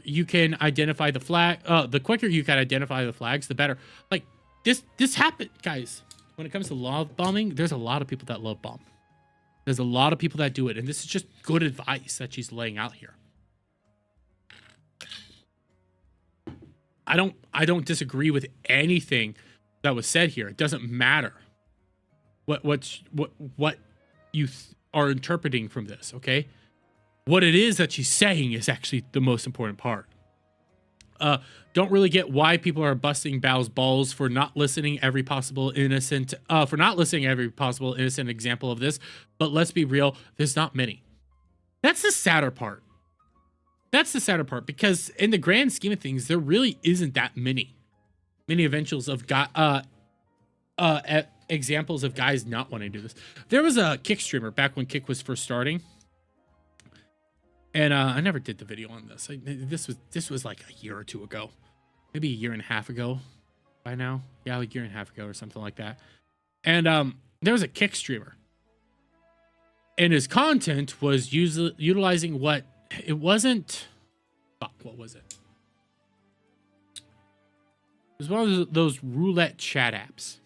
you can identify the flag. The quicker you can identify the flags, the better. Like, this happened, guys. When it comes to love bombing, there's a lot of people that love bomb. There's a lot of people that do it, and this is just good advice that she's laying out here. I don't disagree with anything that was said here. It doesn't matter what you are interpreting from this, okay? What it is that she's saying is actually the most important part. don't really get why people are busting Bao's balls for not listening every possible innocent example of this. But let's be real, there's not many. That's the sadder part. That's the sadder part, because in the grand scheme of things, there really isn't that many eventuals of examples of guys not wanting to do this. There was a Kick streamer back when Kick was first starting, and I never did the video on this. This was like a year or two ago, maybe a year and a half ago by now. Yeah, like a year and a half ago or something like that. And there was a Kick streamer, and his content was utilizing what it wasn't. Fuck, what was it? It was one of those roulette chat apps.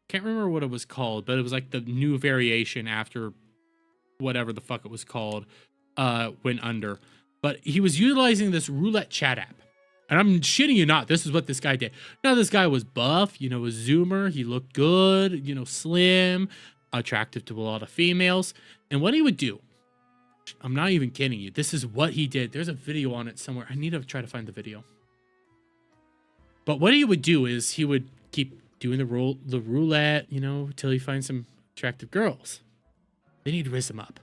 Can't remember what it was called, but it was like the new variation after whatever the fuck it was called went under. But he was utilizing this roulette chat app. And I'm shitting you not, this is what this guy did. Now, this guy was buff, you know, a zoomer. He looked good, you know, slim, attractive to a lot of females. And what he would do, I'm not even kidding you, this is what he did. There's a video on it somewhere. I need to try to find the video. But what he would do is he would keep doing the roulette, you know, till he finds some attractive girls. Then he'd raise them up.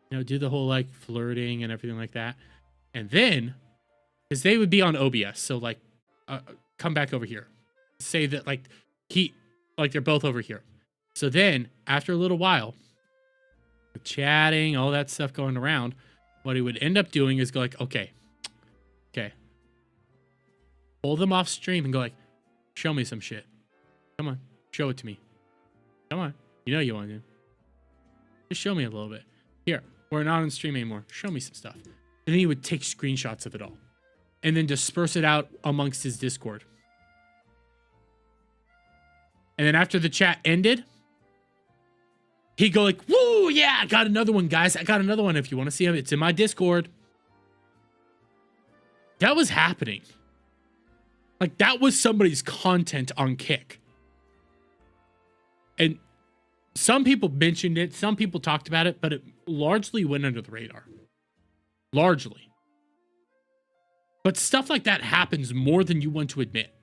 You know, do the whole like flirting and everything like that. And then, because they would be on OBS, so like, come back over here. Say that like they're both over here. So then, after a little while, chatting, all that stuff going around, what he would end up doing is go like, okay, pull them off stream and go like, show me some shit. Come on, show it to me. Come on, you know you want to. Just show me a little bit. Here, we're not on stream anymore. Show me some stuff. And then he would take screenshots of it all and then disperse it out amongst his Discord. And then after the chat ended, he'd go like, woo, yeah, I got another one, guys. I got another one. If you want to see him, it's in my Discord. That was happening. Like, that was somebody's content on Kick. And some people mentioned it. Some people talked about it, but it largely went under the radar. Largely. But stuff like that happens more than you want to admit,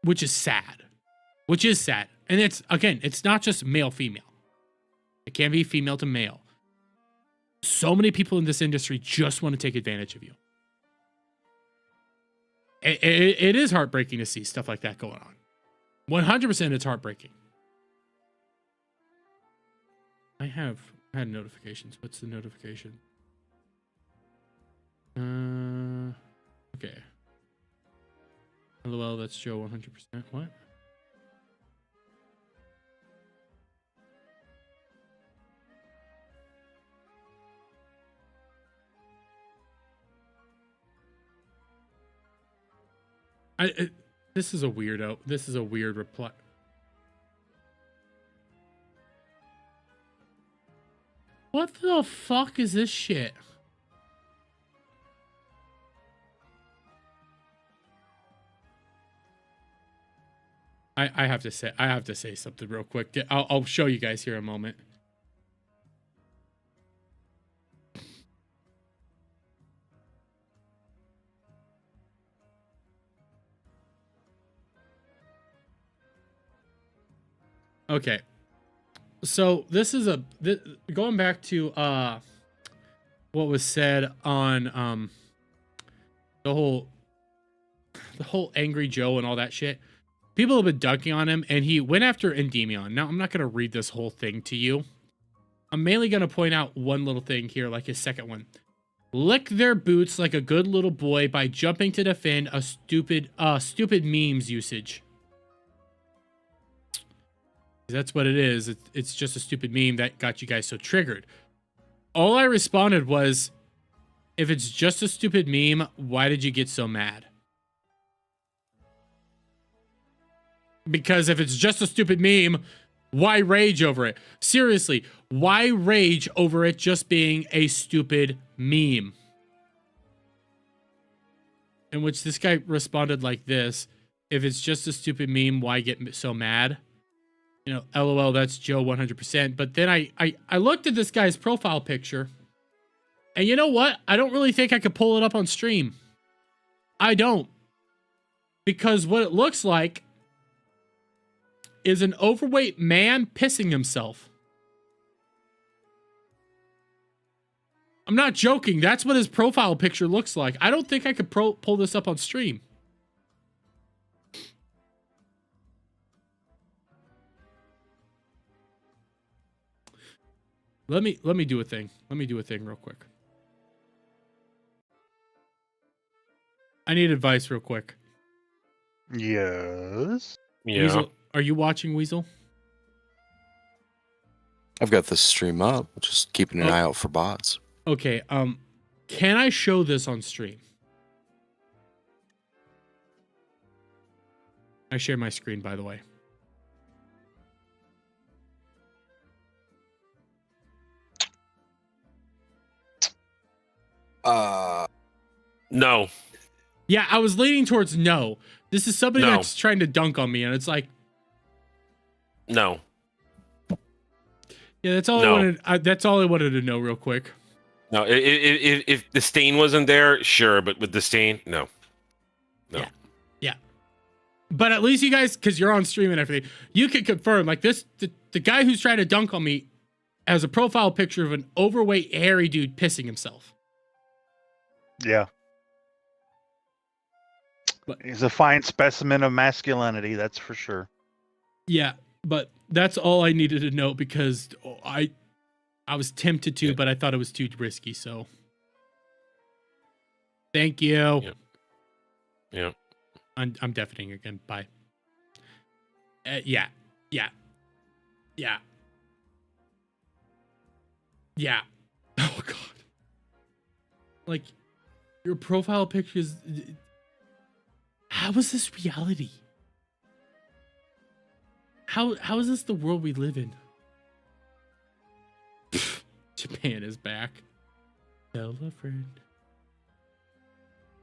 which is sad. And it's, again, it's not just male-female. It can be female to male. So many people in this industry just want to take advantage of you. It is heartbreaking to see stuff like that going on. 100% it's heartbreaking. I had notifications. What's the notification? Okay. LOL, that's Joe 100%. What? This is a weirdo. This is a weird reply. What the fuck is this shit? I have to say something real quick. I'll show you guys here in a moment. Okay, so this is going back to what was said on the whole Angry Joe and all that shit. People have been dunking on him, and he went after Endymion. Now, I'm not going to read this whole thing to you. I'm mainly going to point out one little thing here, like his second one. Lick their boots like a good little boy by jumping to defend a stupid memes usage. That's what it is. It's just a stupid meme that got you guys so triggered. All I responded was, if it's just a stupid meme, why did you get so mad? Because if it's just a stupid meme, why rage over it? Seriously, why rage over it just being a stupid meme? In which this guy responded like this: if it's just a stupid meme, why get so mad? You know, LOL, that's Joe 100%. But then I looked at this guy's profile picture, and you know what? I don't really think I could pull it up on stream. I don't. Because what it looks like is an overweight man pissing himself. I'm not joking. That's what his profile picture looks like. I don't think I could pull this up on stream. Let me do a thing. Let me do a thing real quick. I need advice real quick. Yes. Yeah. Weasel, are you watching, Weasel? I've got this stream up, just keeping an eye out for bots. Okay, can I show this on stream? I share my screen, by the way. No. Yeah, I was leaning towards no. This is somebody No. that's trying to dunk on me, and it's like, No. yeah, that's all No. I wanted. That's all I wanted to know, real quick. No. If the stain wasn't there, sure, but with the stain, no. No. Yeah. But at least you guys, because you're on stream and everything, you can confirm, like, this, the guy who's trying to dunk on me has a profile picture of an overweight, hairy dude pissing himself. Yeah. But- He's a fine specimen of masculinity, that's for sure. Yeah, but that's all I needed to know, because I was tempted to, but I thought it was too risky, so. Thank you. Yeah. Yeah. I'm deafening again. Bye. Yeah. Oh god. Like, your profile picture is. How is this reality? How is this the world we live in? Japan is back. Tell a friend.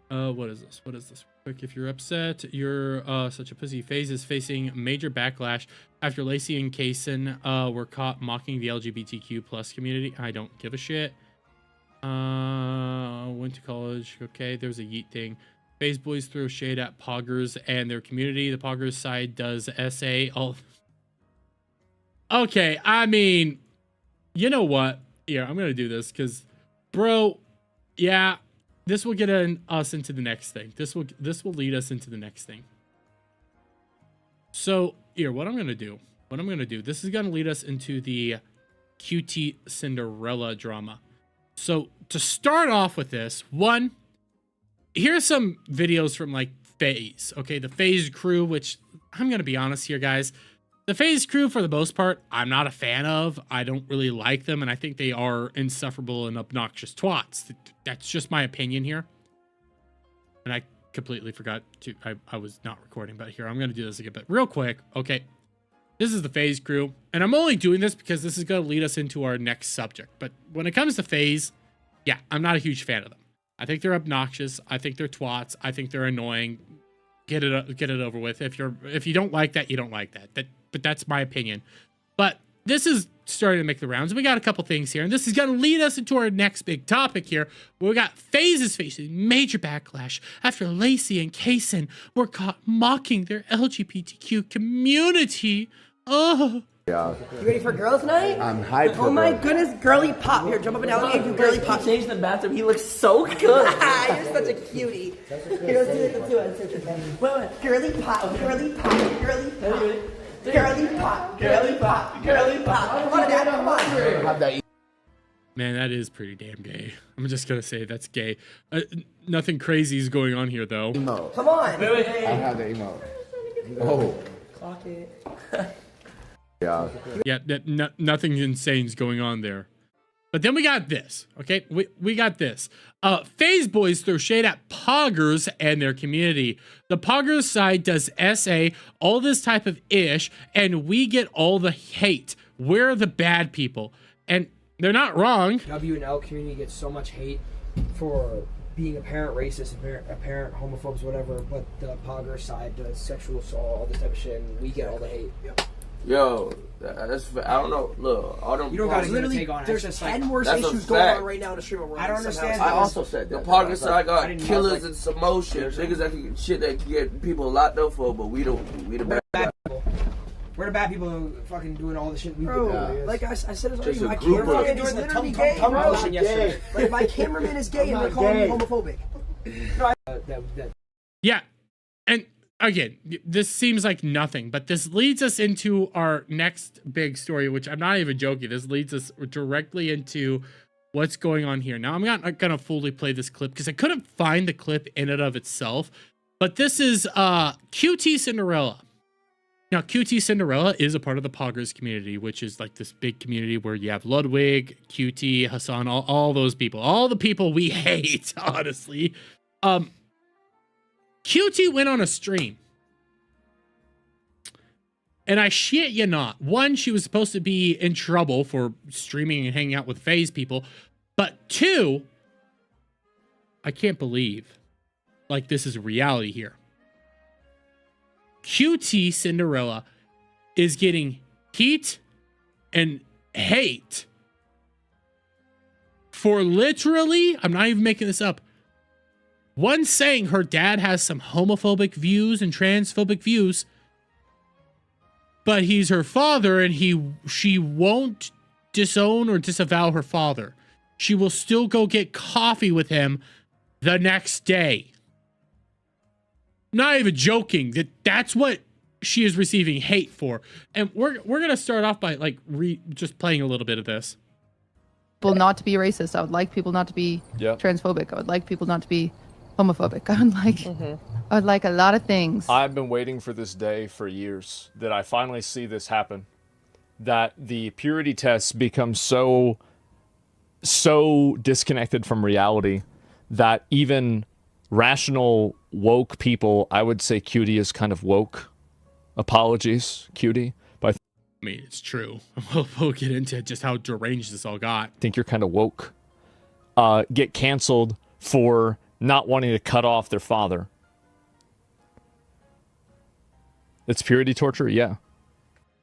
What is this? What is this? Quick, if you're upset, you're such a pussy. FaZe is facing major backlash after Lacey and Kaysen were caught mocking the LGBTQ plus community. I don't give a shit. Went to college. Okay, there's a yeet thing. FaZe boys throw shade at poggers and their community. The poggers side does SA. All. Okay, I mean, you know what? Yeah, I'm gonna do this because, bro, yeah. This will get us into the next thing. This will lead us into the next thing. So here, what I'm gonna do. This is gonna lead us into the QT Cinderella drama. So to start off with this, one, here's some videos from like FaZe. Okay, the FaZe crew, which I'm gonna be honest here, guys. The FaZe crew, for the most part, I'm not a fan of. I don't really like them, and I think they are insufferable and obnoxious twats. That's just my opinion here. And I completely forgot to... I was not recording, but here, I'm going to do this again, but real quick. Okay, this is the FaZe crew, and I'm only doing this because this is going to lead us into our next subject. But when it comes to FaZe, yeah, I'm not a huge fan of them. I think they're obnoxious. I think they're twats. I think they're annoying. Get it over with. If you don't like that, you don't like that. But that's my opinion. But this is starting to make the rounds. We got a couple things here, and this is going to lead us into our next big topic here, where we got FaZe facing major backlash after Lacey and Kaysen were caught mocking their LGBTQ community. Oh. Yeah. You ready for girls' night? I'm hyped. Oh my goodness, girly pop. Here, jump up and down. Give you girly pop. He changed the bathroom. He looks so good. You're such a cutie. Here, let's do it. Wait. Girly pop, girly pop, girly pop. Girly pop, girly pop, girly pop. Come on, Dad, come on. Have that. Man, that is pretty damn gay. I'm just going to say that's gay. Nothing crazy is going on here, though. Emote. Come on. I have the emote. Oh. Clock it. Yeah. Yeah, nothing insane is going on there. But then we got this, okay? We got this. FaZe boys throw shade at poggers and their community. The poggers side does SA, all this type of ish, and we get all the hate. We're the bad people. And they're not wrong. W and L community gets so much hate for being apparent racist, apparent homophobes, whatever, but the Pogger side does sexual assault, all this type of shit, and we get all the hate. Yep. Yo, that's I don't know. Look, all them. You don't gotta Literally, take on it. there's It's just 10 like, worse that's a issues going fact. on right now in the streamer world. I don't Somehow understand. I it's- also said that. The Parker said I got didn't- killers and some more shit. Niggas that can shit that can get people locked up for, but we the bad guys. We're the bad people who fucking doing all the shit we Bro, do. like I said, it's Just already a my group of- cameraman Doing is the literally tum gay, tum bro. motion yesterday. Like my cameraman is gay and they're calling me homophobic. That Yeah. And again, this seems like nothing, but this leads us into our next big story, which I'm not even joking. This leads us directly into what's going on here. Now, I'm not going to fully play this clip because I couldn't find the clip in and of itself, but this is QT Cinderella. Now, QT Cinderella is a part of the Poggers community, which is like this big community where you have Ludwig, QT, Hassan, all those people, all the people we hate, honestly. QT went on a stream. And I shit you not. One, she was supposed to be in trouble for streaming and hanging out with FaZe people. But two, I can't believe like this is reality here. QT Cinderella is getting heat and hate for literally, I'm not even making this up, one saying her dad has some homophobic views and transphobic views, but he's her father and she won't disown or disavow her father. She will still go get coffee with him the next day. Not even joking. That's what she is receiving hate for. And we're gonna start off by like just playing a little bit of this. People not to be racist. I would like people not to be transphobic. I would like people not to be homophobic. I would like a lot of things. I've been waiting for this day for years that I finally see this happen. That the purity tests become so disconnected from reality that even rational woke people, I would say Cutie is kind of woke. Apologies, Cutie. But I mean, it's true. We'll get into just how deranged this all got. I think you're kind of woke. Get canceled for not wanting to cut off their father. It's purity torture? Yeah.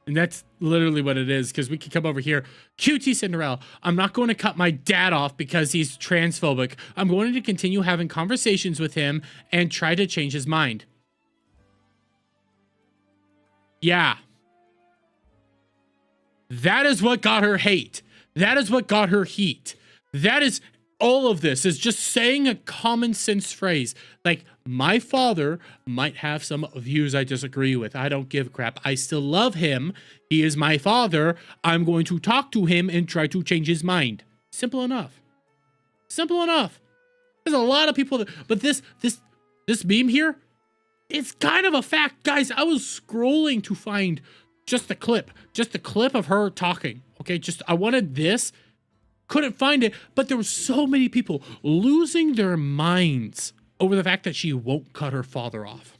And that's literally what it is, because we could come over here. QT Cinderella, I'm not going to cut my dad off because he's transphobic. I'm going to continue having conversations with him and try to change his mind. Yeah. That is what got her hate. That is what got her heat. That is all of this is just saying a common sense phrase. Like, my father might have some views I disagree with. I don't give a crap. I still love him. He is my father. I'm going to talk to him and try to change his mind. Simple enough. Simple enough. There's a lot of people that, but this meme here, it's kind of a fact. Guys, I was scrolling to find just the clip of her talking. Okay, I wanted this. Couldn't find it, but there were so many people losing their minds over the fact that she won't cut her father off.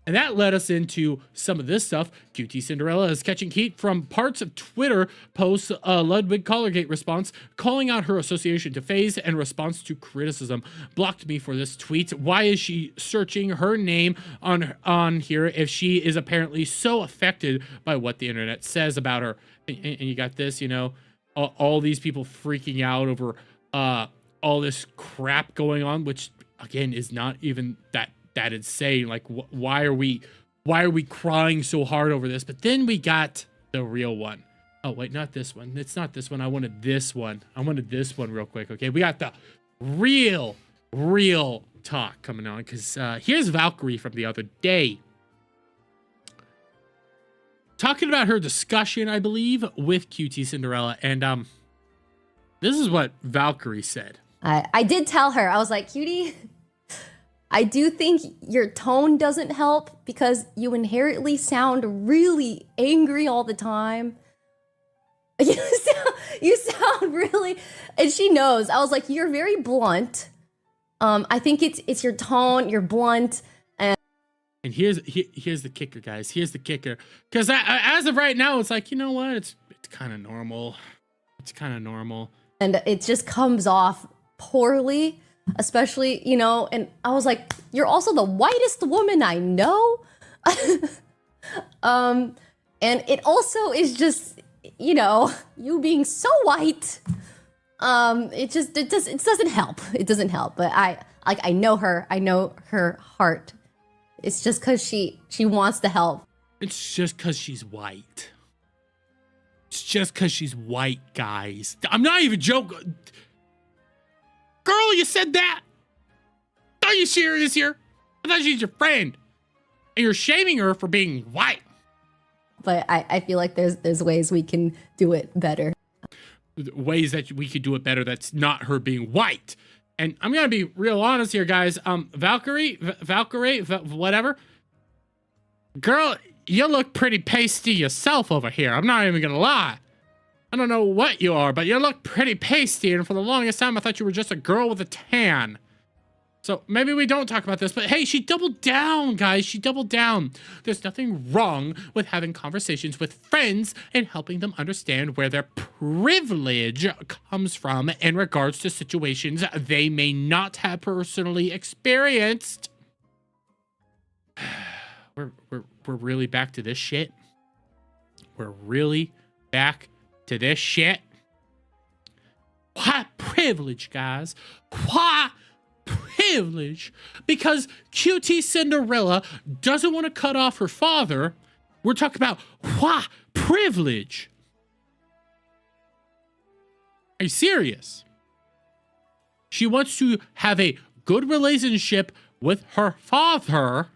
And that led us into some of this stuff. QT Cinderella is catching heat from parts of Twitter posts, Ludwig Collargate response, calling out her association to FaZe and response to criticism. Blocked me for this tweet. Why is she searching her name on here if she is apparently so affected by what the internet says about her? And you got this, you know, all these people freaking out over all this crap going on, which again is not even that insane. Like, why are we crying so hard over this? But then we got the real one. Oh wait, not this one. It's not this one. I wanted this one. I wanted this one real quick. Okay, we got the real talk coming on, because here's Valkyrie from the other day talking about her discussion, I believe, with QT Cinderella, and this is what Valkyrie said. I did tell her, I was like, Cutie, I do think your tone doesn't help because you inherently sound really angry all the time. You sound really, and she knows. I was like, you're very blunt. I think it's your tone, you're blunt. And here's the kicker, guys. Here's the kicker. Because as of right now, it's like, you know what? It's kind of normal. It's kind of normal. And it just comes off poorly, especially, you know, and I was like, you're also the whitest woman I know. And it also is just, you know, you being so white. It doesn't help. It doesn't help. But I know her. I know her heart. It's just because she wants to help. It's just because she's white. It's just because she's white, guys. I'm not even joking. Girl, you said that. Are you serious here? I thought she's your friend. And you're shaming her for being white. But I feel like there's ways we can do it better. Ways that we could do it better that's not her being white. And I'm going to be real honest here, guys. Valkyrie, whatever. Girl, you look pretty pasty yourself over here. I'm not even going to lie. I don't know what you are, but you look pretty pasty. And for the longest time, I thought you were just a girl with a tan. So maybe we don't talk about this, but hey, she doubled down, guys. She doubled down. There's nothing wrong with having conversations with friends and helping them understand where their privilege comes from in regards to situations they may not have personally experienced. We're really back to this shit. We're really back to this shit. What privilege, guys? What privilege? Because QT Cinderella doesn't want to cut off her father. We're talking about what privilege? Are you serious? She wants to have a good relationship with her father.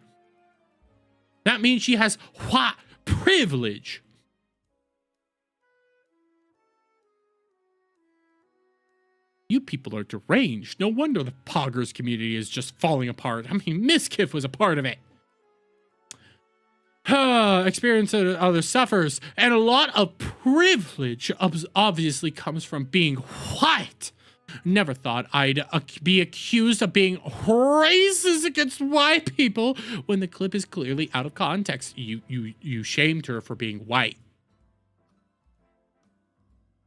That means she has what privilege? You people are deranged. No wonder the Poggers community is just falling apart. I mean, Mizkif was a part of it. Experience of others suffers. And a lot of privilege obviously comes from being white. Never thought I'd be accused of being racist against white people when the clip is clearly out of context. You shamed her for being white.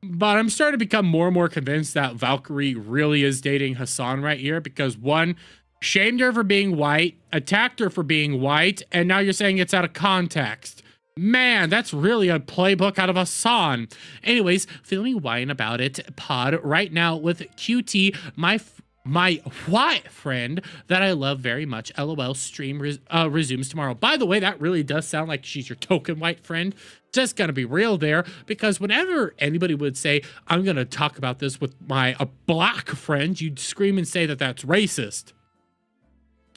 But I'm starting to become more and more convinced that Valkyrie really is dating Hassan right here because one, shamed her for being white, attacked her for being white, and now you're saying it's out of context. Man, that's really a playbook out of Hassan. Anyways, feeling whine about it pod right now with QT, my white friend that I love very much. LOL, stream resumes tomorrow. By the way, that really does sound like she's your token white friend. Just gonna be real there, because whenever anybody would say, I'm gonna talk about this with a black friend, you'd scream and say that that's racist.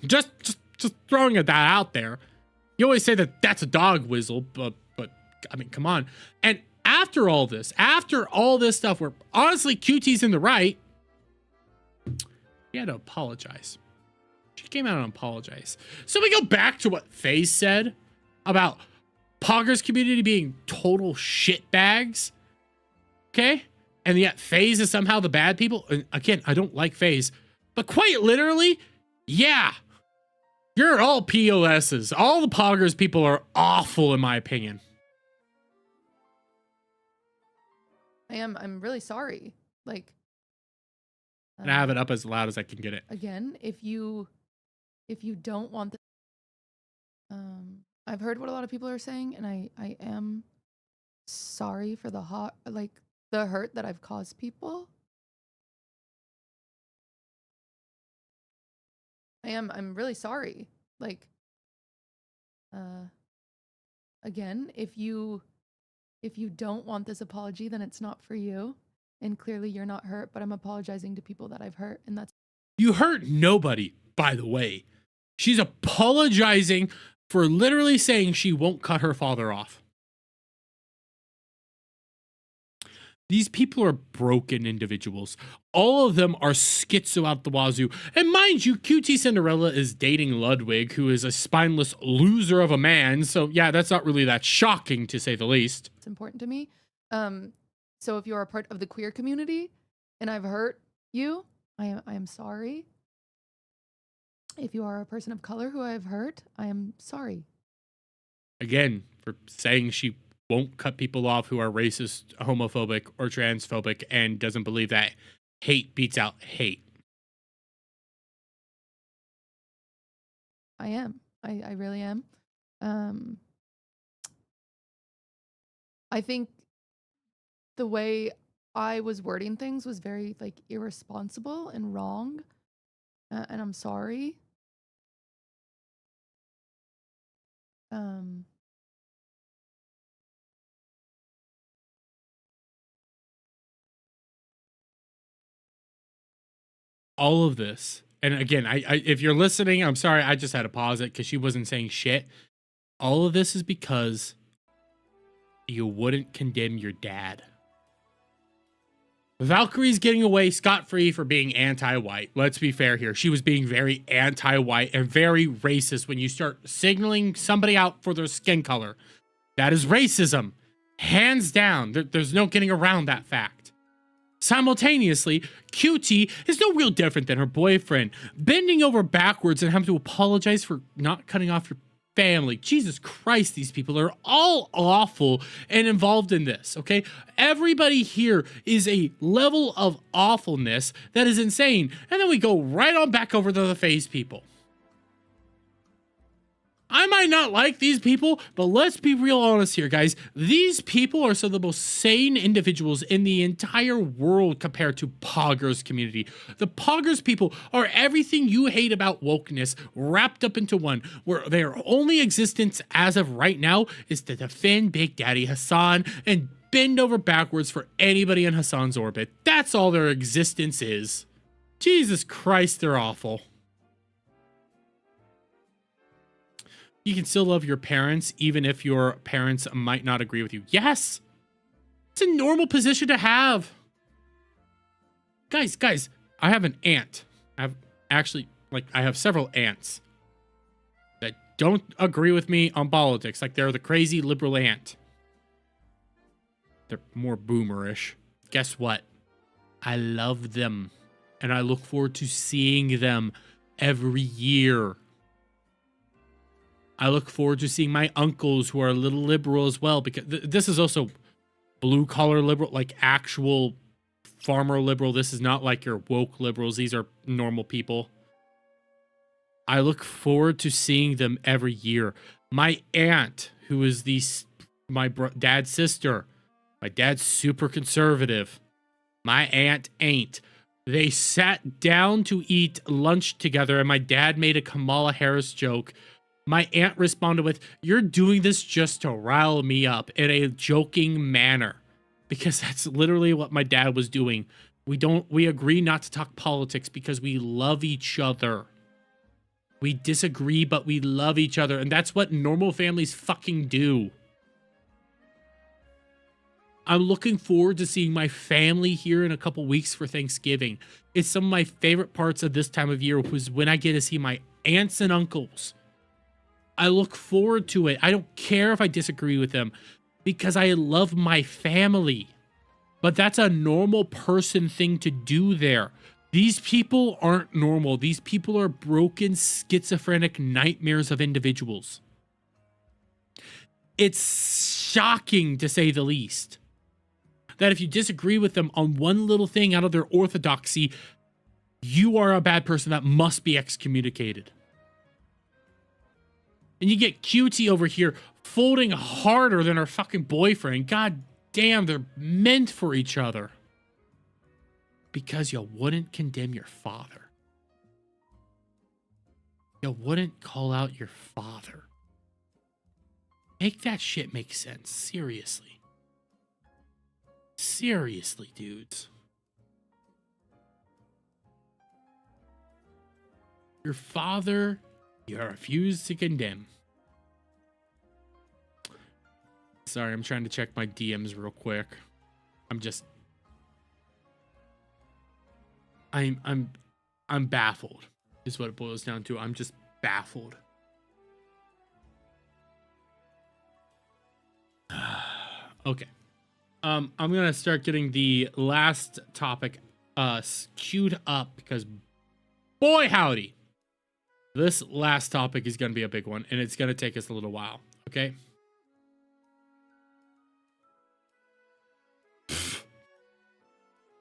Just throwing that out there. You always say that that's a dog whistle, but I mean, come on. And after all this stuff, where honestly QT's in the right, she had to apologize. She came out and apologized. So we go back to what FaZe said about Poggers community being total shitbags. Okay? And yet FaZe is somehow the bad people. And again, I don't like FaZe. But quite literally, yeah. You're all POSs. All the Poggers people are awful in my opinion. I'm really sorry. Like, And I have it up as loud as I can get it. again, if you don't want the I've heard what a lot of people are saying, and I am sorry for the hurt that I've caused people. I'm really sorry. Like, again, if you don't want this apology, then it's not for you. And clearly you're not hurt, but I'm apologizing to people that I've hurt, and that's... You hurt nobody, by the way. She's apologizing for literally saying she won't cut her father off. These people are broken individuals. All of them are schizo out the wazoo. And mind you, QT Cinderella is dating Ludwig, who is a spineless loser of a man. So yeah, that's not really that shocking, to say the least. It's important to me. So if you're a part of the queer community and I've hurt you, I am sorry. If you are a person of color who I have hurt, I am sorry. Again, for saying she won't cut people off who are racist, homophobic, or transphobic, and doesn't believe that hate beats out hate. I am. I really am. I think the way I was wording things was very like irresponsible and wrong, and I'm sorry. Um, All of this, and again, I if you're listening, I'm sorry, I just had to pause it because she wasn't saying shit. All of this is because you wouldn't condemn your dad. Valkyrie's getting away scot-free for being anti-white. Let's be fair here. She was being very anti-white and very racist when you start signaling somebody out for their skin color. That is racism. Hands down. There's no getting around that fact. Simultaneously, Cutie is no real different than her boyfriend, bending over backwards and having to apologize for not cutting off your family. Jesus Christ, these people are all awful and involved in this, okay? Everybody here is a level of awfulness that is insane. And then we go right on back over to the phase people. I might not like these people, but let's be real honest here, guys. These people are some of the most sane individuals in the entire world compared to Poggers community. The Poggers people are everything you hate about wokeness wrapped up into one, where their only existence as of right now is to defend Big Daddy Hassan and bend over backwards for anybody in Hassan's orbit. That's all their existence is. Jesus Christ, they're awful. You can still love your parents, even if your parents might not agree with you. Yes! It's a normal position to have. Guys, I have an aunt. I have several aunts that don't agree with me on politics. Like, they're the crazy liberal aunt. They're more boomerish. Guess what? I love them. And I look forward to seeing them every year. I look forward to seeing my uncles who are a little liberal as well, because this is also blue collar liberal, like actual farmer liberal. This is not like your woke liberals. These are normal people. I look forward to seeing them every year. My aunt, who is my dad's sister, my dad's super conservative. My aunt ain't. They sat down to eat lunch together, and my dad made a Kamala Harris joke. My aunt responded with, "You're doing this just to rile me up," in a joking manner. Because that's literally what my dad was doing. We agree not to talk politics because we love each other. We disagree, but we love each other. And that's what normal families fucking do. I'm looking forward to seeing my family here in a couple weeks for Thanksgiving. It's some of my favorite parts of this time of year was when I get to see my aunts and uncles. I look forward to it. I don't care if I disagree with them because I love my family. But that's a normal person thing to do there. These people aren't normal. These people are broken, schizophrenic nightmares of individuals. It's shocking, to say the least, that if you disagree with them on one little thing out of their orthodoxy, you are a bad person that must be excommunicated. And you get Cutie over here folding harder than her fucking boyfriend. God damn, they're meant for each other. Because you wouldn't condemn your father. You wouldn't call out your father. Make that shit make sense. Seriously. Seriously, dudes. Your father, you refuse to condemn. Sorry, I'm trying to check my DMs real quick. I'm baffled, is what it boils down to. I'm just baffled. Okay. I'm gonna start getting the last topic queued up because boy howdy, this last topic is gonna be a big one and it's gonna take us a little while. Okay.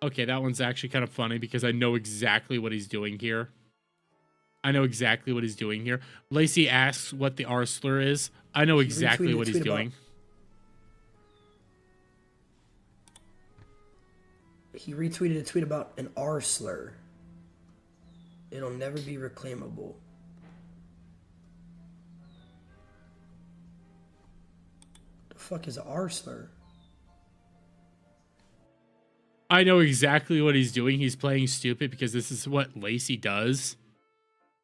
Okay, that one's actually kind of funny because I know exactly what he's doing here. Lacey asks what the R slur is. I know exactly what he's doing. He retweeted a tweet about an R slur. It'll never be reclaimable. The fuck is an R slur? I know exactly what he's doing. He's playing stupid because this is what Lacey does.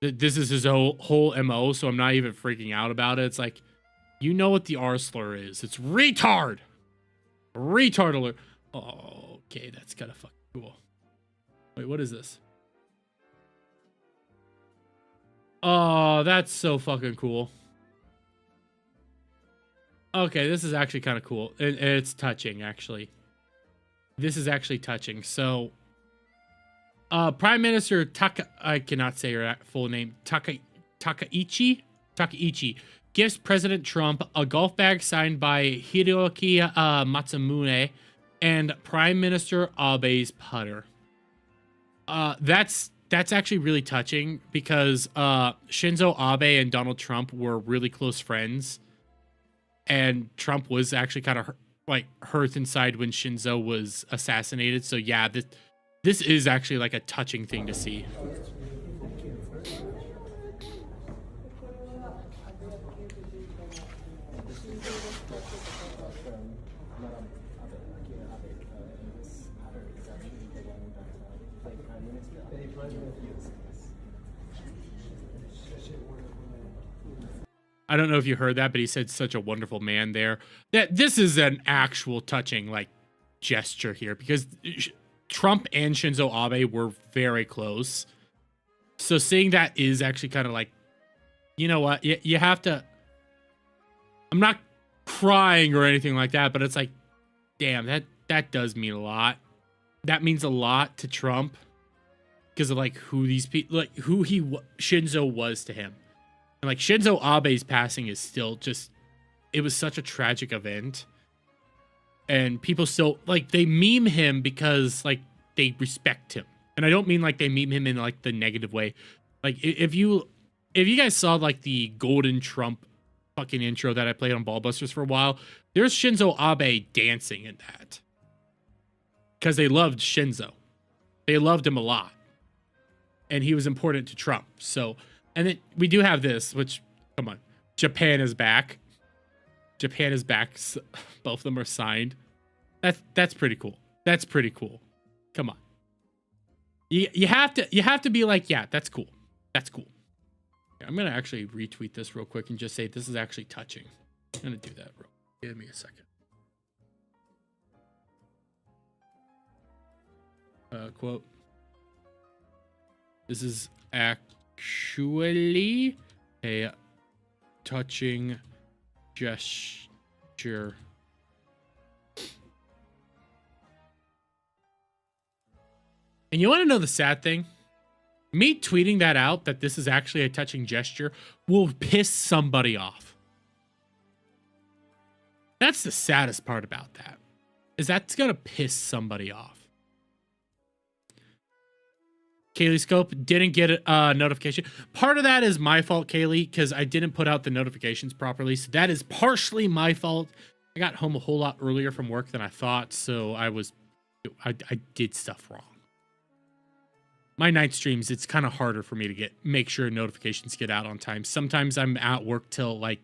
This is his whole MO, so I'm not even freaking out about it. It's like, you know what the R slur is. It's retard. Retard alert. Oh, okay, that's kind of fucking cool. Wait, what is this? Oh, that's so fucking cool. Okay, this is actually kind of cool. It's touching, actually. This is actually touching. So, Prime Minister I cannot say her full name. Takaichi gives President Trump a golf bag signed by Hiroki Matsumune and Prime Minister Abe's putter. That's actually really touching because Shinzo Abe and Donald Trump were really close friends, and Trump was actually kind of like hurt inside when Shinzo was assassinated. So yeah, this is actually like a touching thing to see. I don't know if you heard that, but he said such a wonderful man there. That this is an actual touching like gesture here because Trump and Shinzo Abe were very close. So seeing that is actually kind of like, you know what? You have to. I'm not crying or anything like that, but it's like, damn, that does mean a lot. That means a lot to Trump because of like who these people, like who Shinzo was to him. And like Shinzo Abe's passing is still just, it was such a tragic event. And people still, like, they meme him because, like, they respect him. And I don't mean, like, they meme him in, like, the negative way. Like, if you guys saw, like, the Golden Trump fucking intro that I played on Ballbusters for a while, there's Shinzo Abe dancing in that. Because they loved Shinzo. They loved him a lot. And he was important to Trump. So, and then we do have this, which, come on, Japan is back. Japan is back. Both of them are signed. That's pretty cool. That's pretty cool. Come on. You have to be like, yeah, that's cool. That's cool. I'm gonna actually retweet this real quick and just say this is actually touching. I'm gonna do that real. Give me a second. Quote. This is actually a touching gesture. And you want to know the sad thing? Me tweeting that out, that this is actually a touching gesture, will piss somebody off. That's the saddest part about that, is that's going to piss somebody off. Kaylee Scope didn't get a notification. Part of that is my fault, Kaylee, because I didn't put out the notifications properly. So that is partially my fault. I got home a whole lot earlier from work than I thought, so I did stuff wrong. My night streams, it's kind of harder for me to make sure notifications get out on time. Sometimes I'm at work till like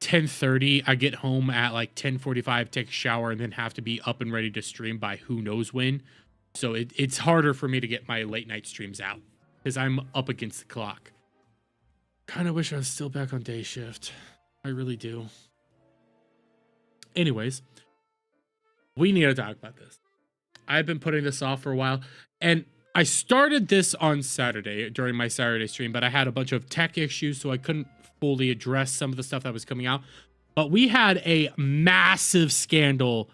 10:30. I get home at like 10:45, take a shower, and then have to be up and ready to stream by who knows when. So it's harder for me to get my late night streams out because I'm up against the clock. Kind of wish I was still back on day shift. I really do. Anyways, we need to talk about this. I've been putting this off for a while, and I started this on Saturday during my Saturday stream, but I had a bunch of tech issues, so I couldn't fully address some of the stuff that was coming out. But we had a massive scandal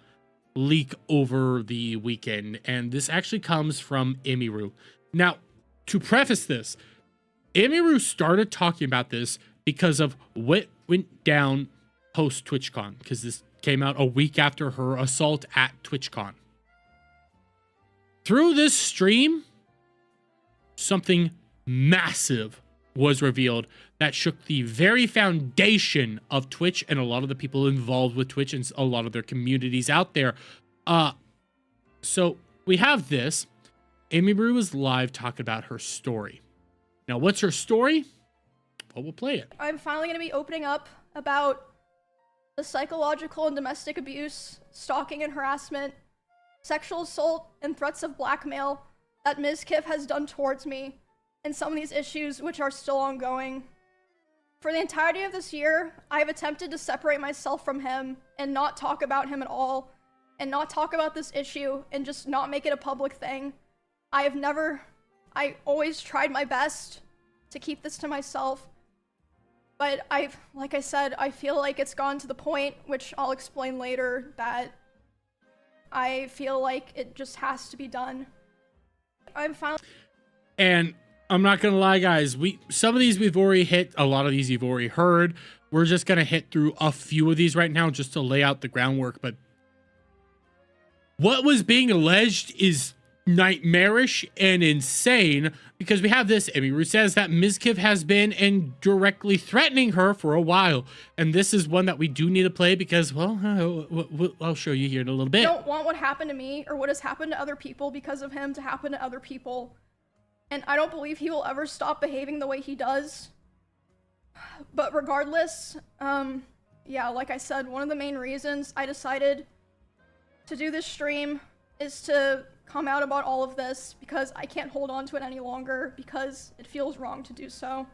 leak over the weekend, and this actually comes from Emiru. Now, to preface this, Emiru started talking about this because of what went down post TwitchCon, because this came out a week after her assault at TwitchCon. Through this stream, something massive was revealed that shook the very foundation of Twitch and a lot of the people involved with Twitch and a lot of their communities out there. So we have this. Amy Brew was live talking about her story. Now, what's her story? Well, we'll play it. I'm finally going to be opening up about the psychological and domestic abuse, stalking and harassment, sexual assault, and threats of blackmail that Mizkif has done towards me, and some of these issues which are still ongoing. For the entirety of this year, I have attempted to separate myself from him and not talk about him at all, and not talk about this issue, and just not make it a public thing. I always tried my best to keep this to myself, but like I said, I feel like it's gone to the point, which I'll explain later, that I feel like it just has to be done. I'm finally... And I'm not gonna lie, guys, some of these we've already hit, a lot of these you've already heard. We're just gonna hit through a few of these right now just to lay out the groundwork, but what was being alleged is nightmarish and insane, because we have this. Amy Rue says that Mizkif has been indirectly threatening her for a while, and this is one that we do need to play because, well, I'll show you here in a little bit. I don't want what happened to me or what has happened to other people because of him to happen to other people, and I don't believe he will ever stop behaving the way he does. But regardless, yeah, like I said, one of the main reasons I decided to do this stream is to come out about all of this, because I can't hold on to it any longer, because it feels wrong to do so.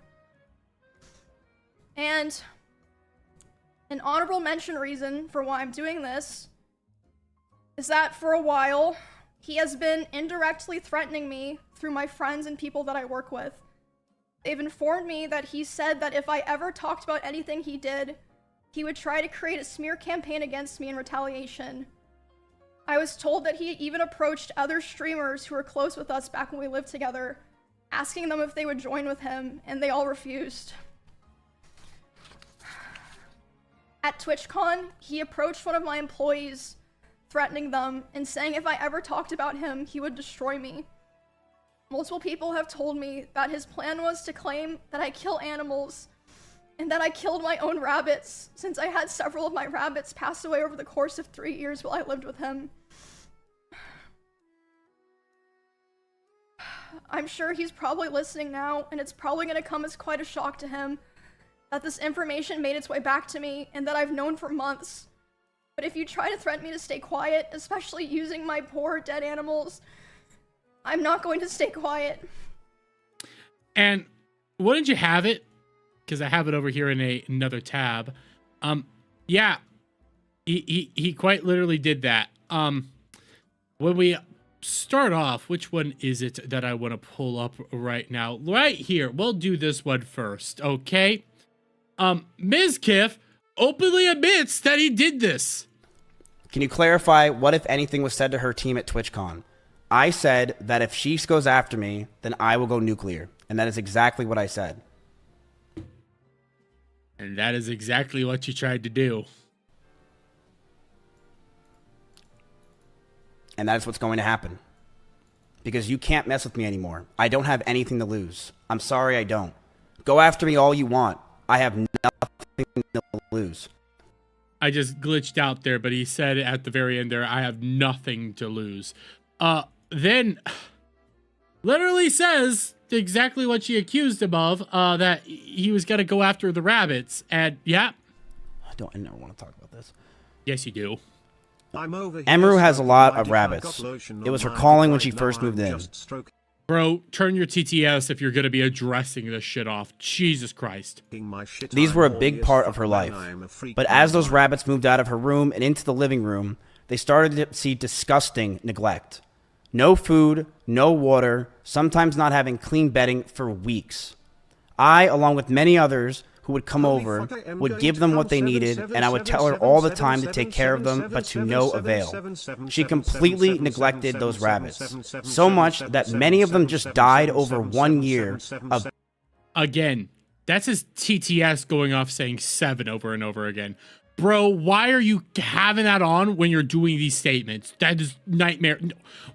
And an honorable mention reason for why I'm doing this is that for a while, he has been indirectly threatening me through my friends and people that I work with. They've informed me that he said that if I ever talked about anything he did, he would try to create a smear campaign against me in retaliation. I was told that he even approached other streamers who were close with us back when we lived together, asking them if they would join with him, and they all refused. At TwitchCon, he approached one of my employees, threatening them and saying if I ever talked about him, he would destroy me. Multiple people have told me that his plan was to claim that I kill animals and that I killed my own rabbits, since I had several of my rabbits pass away over the course of 3 years while I lived with him. I'm sure he's probably listening now, and it's probably going to come as quite a shock to him that this information made its way back to me and that I've known for months. But if you try to threaten me to stay quiet, especially using my poor dead animals, I'm not going to stay quiet. And wouldn't you have it? Because I have it over here in another tab. Yeah, he quite literally did that. When we start off, which one is it that I want to pull up right now? Right here. We'll do this one first, okay? Mizkif openly admits that he did this. Can you clarify what, if anything, was said to her team at TwitchCon? I said that if she goes after me, then I will go nuclear. And that is exactly what I said. And that is exactly what you tried to do. And that is what's going to happen. Because you can't mess with me anymore. I don't have anything to lose. I'm sorry, I don't. Go after me all you want. I have nothing to lose. I just glitched out there, but he said at the very end there, I have nothing to lose. Then literally says exactly what she accused him of, that he was going to go after the rabbits. And yeah. I never want to talk about this. Yes, you do. Emru has a lot of rabbits. It was her calling when she first moved in. Bro, turn your TTS if you're going to be addressing this shit off. Jesus Christ. These were a big part of her life. But as those rabbits moved out of her room and into the living room, they started to see disgusting neglect. No food, no water, sometimes not having clean bedding for weeks. I, along with many others who would come over, would give them what they needed, and I would tell her all the time to take care of them, but to no avail. She completely neglected those rabbits, so much that many of them just died over 1 year of... Again, that's his TTS going off saying 7 over and over again. Bro, why are you having that on when you're doing these statements? That is nightmare.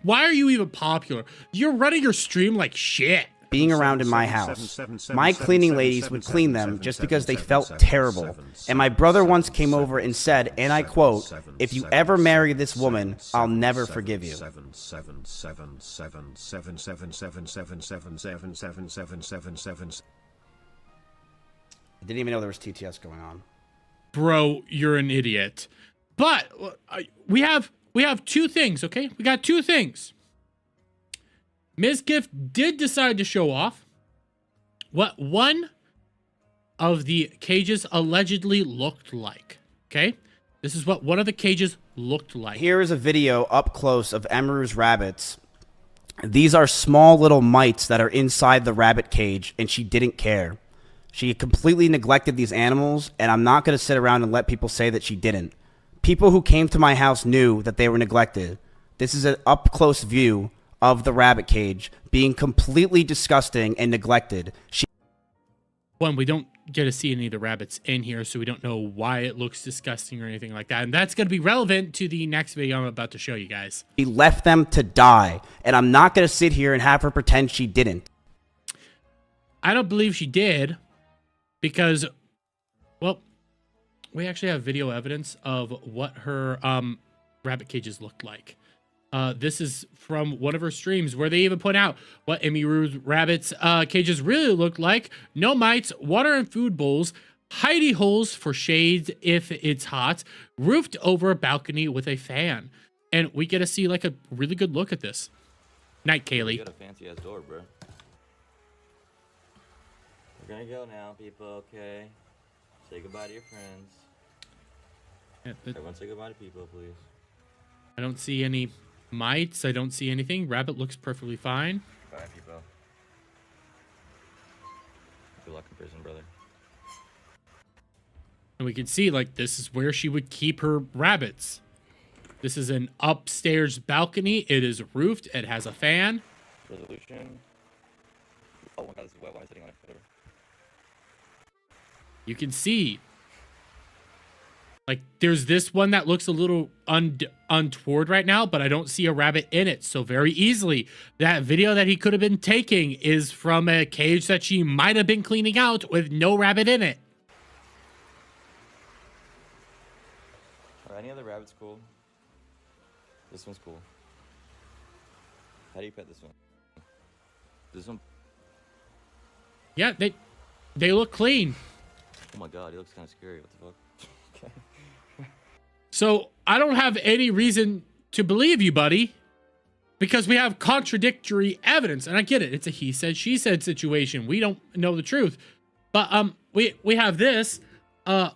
Why are you even popular? You're running your stream like shit. being around in my house. My cleaning ladies would clean them just because they felt terrible. And my brother once came over and said, and I quote, "If you ever marry this woman, I'll never forgive you." I didn't even know there was TTS going on. Bro, you're an idiot. But we have two things, okay? We got two things. Mizkif did decide to show off what one of the cages allegedly looked like, okay? This is what one of the cages looked like. Here is a video up close of Emiru's rabbits. These are small little mites that are inside the rabbit cage, and she didn't care. She completely neglected these animals, and I'm not going to sit around and let people say that she didn't. People who came to my house knew that they were neglected. This is an up-close view of the rabbit cage being completely disgusting and neglected. One, we don't get to see any of the rabbits in here, so we don't know why it looks disgusting or anything like that. And that's going to be relevant to the next video I'm about to show you guys. She left them to die, and I'm not going to sit here and have her pretend she didn't. I don't believe she did because, well, we actually have video evidence of what her rabbit cages looked like. This is from one of her streams where they even point out what Emiru's rabbits cages really look like. No mites, water and food bowls, hidey holes for shades if it's hot, roofed over a balcony with a fan. And we get to see like a really good look at this. Night, Kaylee. You got a fancy ass door, bro. We're gonna go now, people, okay? Say goodbye to your friends. Yeah, Everyone say goodbye to people, please. I don't see any mites. I don't see anything. Rabbit looks perfectly fine. Bye, people. Good luck in prison, brother. And we can see, like, this is where she would keep her rabbits. This is an upstairs balcony. It is roofed. It has a fan. Resolution. Oh my god, this is wet. Why am I sitting on it? Whatever. You can see, like, there's this one that looks a little untoward right now, but I don't see a rabbit in it. So very easily, that video that he could have been taking is from a cage that she might have been cleaning out with no rabbit in it. Are any other rabbits cool? This one's cool. How do you pet this one? This one? Yeah, they look clean. Oh my god, he looks kind of scary. What the fuck? Okay. So I don't have any reason to believe you, buddy, because we have contradictory evidence. And I get it. It's a he said, she said situation. We don't know the truth. But we have this. I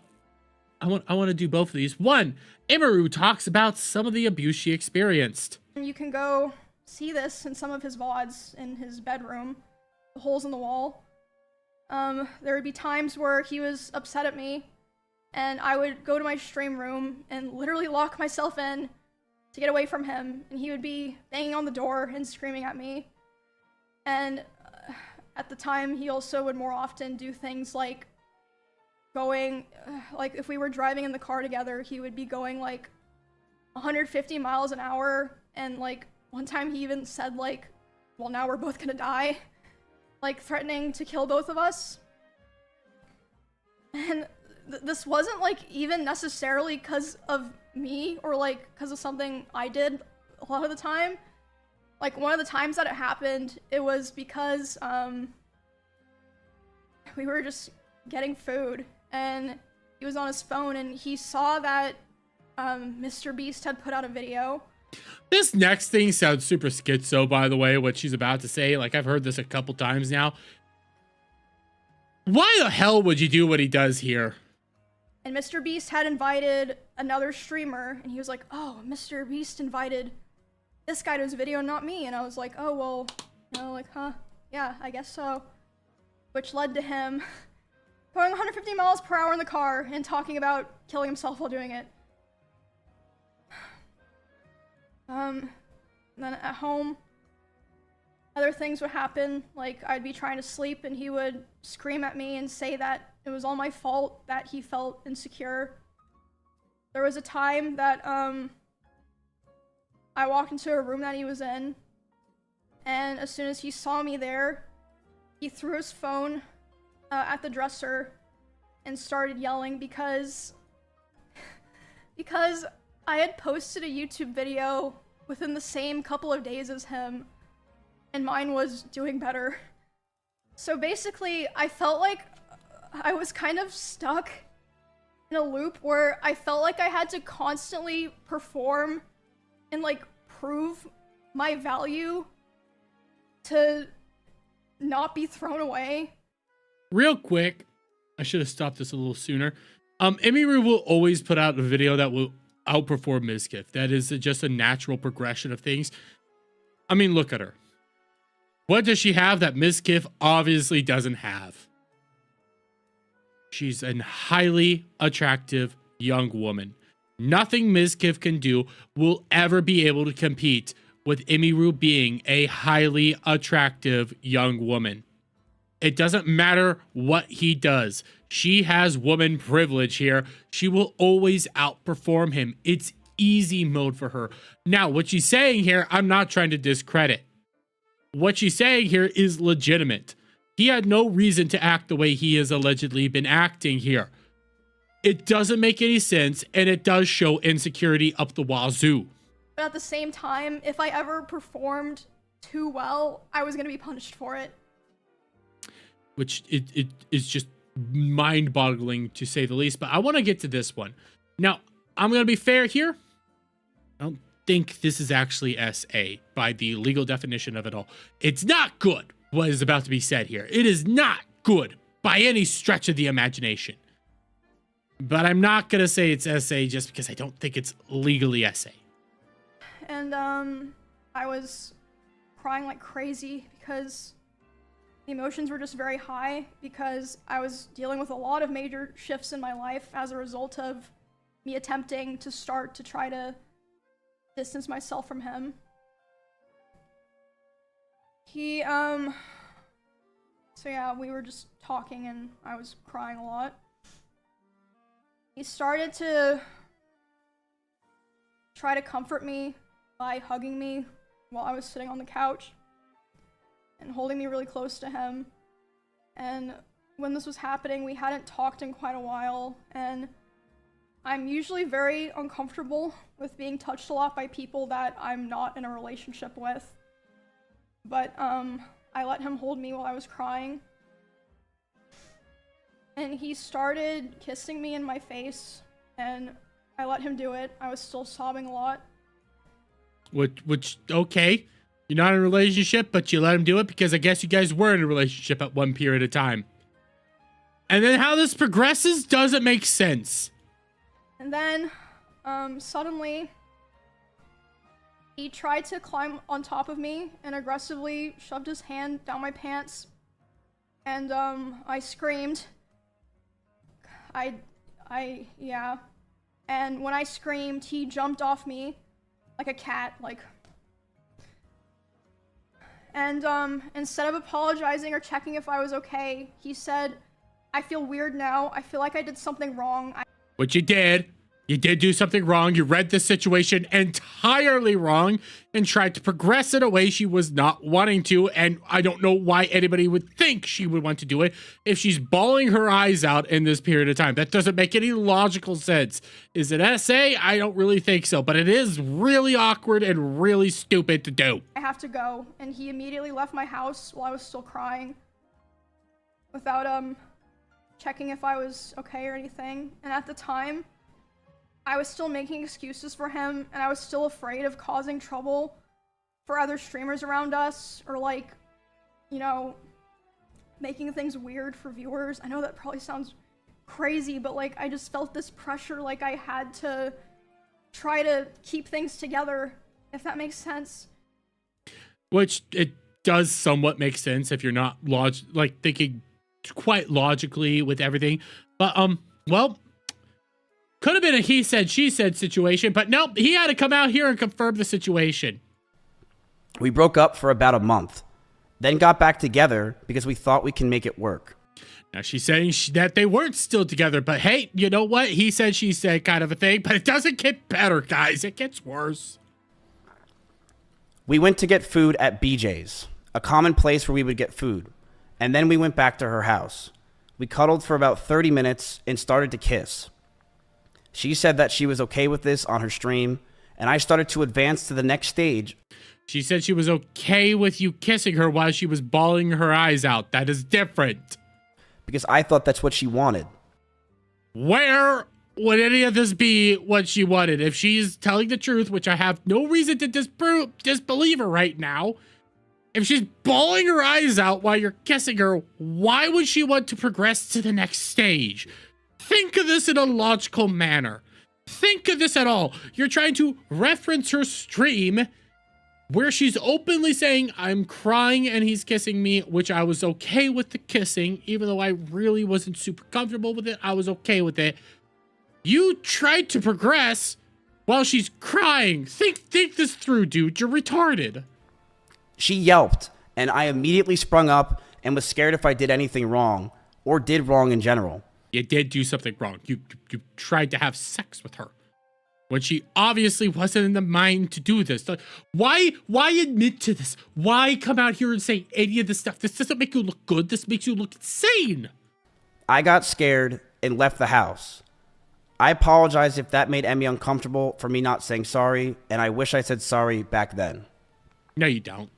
want to do both of these. One, Emiru talks about some of the abuse she experienced. You can go see this in some of his VODs in his bedroom. The holes in the wall. There would be times where he was upset at me, and I would go to my stream room and literally lock myself in to get away from him, and he would be banging on the door and screaming at me. And at the time, he also would more often do things like going, like if we were driving in the car together, he would be going like 150 miles an hour, and like one time he even said like, well, now we're both gonna die. Like threatening to kill both of us. And this wasn't like even necessarily because of me or like because of something I did a lot of the time. Like one of the times that it happened, it was because we were just getting food and he was on his phone and he saw that Mr. Beast had put out a video. This next thing sounds super schizo, by the way, what she's about to say. Like, I've heard this a couple times now. Why the hell would you do what he does here? And Mr. Beast had invited another streamer, and he was like, oh, Mr. Beast invited this guy to his video, not me. And I was like, oh, well, you know, like, huh? Yeah, I guess so. Which led to him going 150 miles per hour in the car and talking about killing himself while doing it. Then at home, other things would happen, like I'd be trying to sleep and he would scream at me and say that it was all my fault that he felt insecure. There was a time that I walked into a room that he was in, and as soon as he saw me there, he threw his phone at the dresser and started yelling because I had posted a YouTube video within the same couple of days as him, and mine was doing better. So basically, I felt like I was kind of stuck in a loop where I felt like I had to constantly perform and like prove my value to not be thrown away. Real quick, I should have stopped this a little sooner. Emiru will always put out a video that will outperform Mizkif. That is just a natural progression of things. I mean, look at her. What does she have that Mizkif obviously doesn't have? She's a highly attractive young woman. Nothing Mizkif can do will ever be able to compete with Emiru being a highly attractive young woman. It doesn't matter what he does. She has woman privilege here. She will always outperform him. It's easy mode for her. Now, what she's saying here, I'm not trying to discredit. What she's saying here is legitimate. He had no reason to act the way he has allegedly been acting here. It doesn't make any sense, and it does show insecurity up the wazoo. But at the same time, if I ever performed too well, I was going to be punished for it. Which it is just mind-boggling to say the least. But I want to get to this one. Now, I'm going to be fair here. I don't think this is actually SA by the legal definition of it all. It's not good, what is about to be said here. It is not good by any stretch of the imagination. But I'm not going to say it's SA just because I don't think it's legally SA. And I was crying like crazy because the emotions were just very high because I was dealing with a lot of major shifts in my life as a result of me attempting to start to try to distance myself from him. So yeah, we were just talking and I was crying a lot. He started to try to comfort me by hugging me while I was sitting on the couch and holding me really close to him. And when this was happening, we hadn't talked in quite a while, and I'm usually very uncomfortable with being touched a lot by people that I'm not in a relationship with. But I let him hold me while I was crying. And he started kissing me in my face, and I let him do it. I was still sobbing a lot. Which, okay. You're not in a relationship, but you let him do it because I guess you guys were in a relationship at one period of time. And then how this progresses doesn't make sense. And then, suddenly, he tried to climb on top of me and aggressively shoved his hand down my pants. And, I screamed. Yeah. And when I screamed, he jumped off me like a cat, like. And, instead of apologizing or checking if I was okay, he said, "I feel weird now. I feel like I did something wrong." Which you did. You did do something wrong. You read the situation entirely wrong and tried to progress it a way she was not wanting to. And I don't know why anybody would think she would want to do it if she's bawling her eyes out in this period of time. That doesn't make any logical sense. Is it SA? I don't really think so, but it is really awkward and really stupid to do. I have to go. And he immediately left my house while I was still crying without, checking if I was okay or anything. And at the time, I was still making excuses for him, and I was still afraid of causing trouble for other streamers around us, or like, you know, making things weird for viewers. I know that probably sounds crazy, but like, I just felt this pressure, like I had to try to keep things together, if that makes sense. Which it does somewhat make sense if you're not thinking quite logically with everything. But, well, could have been a he said, she said situation, but nope, he had to come out here and confirm the situation. We broke up for about a month, then got back together because we thought we can make it work. Now she's saying that they weren't still together, but hey, you know what? He said, she said kind of a thing, but it doesn't get better, guys. It gets worse. We went to get food at BJ's, a common place where we would get food. and then we went back to her house. We cuddled for about 30 minutes and started to kiss. She said that she was okay with this on her stream, and I started to advance to the next stage. She said she was okay with you kissing her while she was bawling her eyes out. That is different. Because I thought that's what she wanted. Where would any of this be what she wanted? If she's telling the truth, which I have no reason to disbelieve her right now, if she's bawling her eyes out while you're kissing her, why would she want to progress to the next stage? Think of this in a logical manner. Think of this at all. You're trying to reference her stream where she's openly saying, I'm crying and he's kissing me, which I was okay with the kissing, even though I really wasn't super comfortable with it. I was okay with it. You tried to progress while she's crying. Think this through, dude. You're retarded. She yelped, and I immediately sprung up and was scared if I did anything wrong, or did wrong in general. You did do something wrong. You tried to have sex with her when she obviously wasn't in the mind to do this. Like, why admit to this? Why come out here and say any of this stuff? This doesn't make you look good. This makes you look insane. I got scared and left the house. I apologize if that made Emmy uncomfortable for me not saying sorry, and I wish I said sorry back then. No, you don't.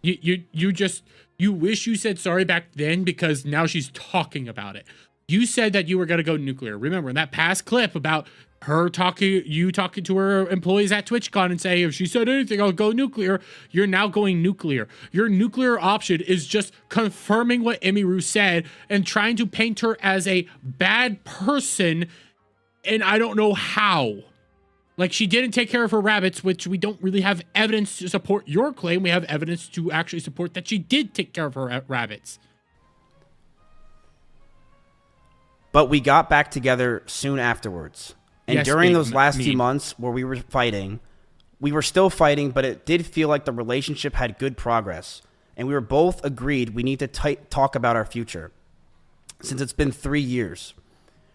You wish you said sorry back then because now she's talking about it. You said that you were going to go nuclear. Remember in that past clip about her talking to her employees at TwitchCon and saying, if she said anything, I'll go nuclear. You're now going nuclear. Your nuclear option is just confirming what Emiru said and trying to paint her as a bad person. And I don't know how. Like, she didn't take care of her rabbits, which we don't really have evidence to support your claim. We have evidence to actually support that she did take care of her rabbits. But we got back together soon afterwards. And Yes, during those last few months where we were fighting, we were still fighting, but it did feel like the relationship had good progress. And we were both agreed we need to talk about our future. Since it's been 3 years,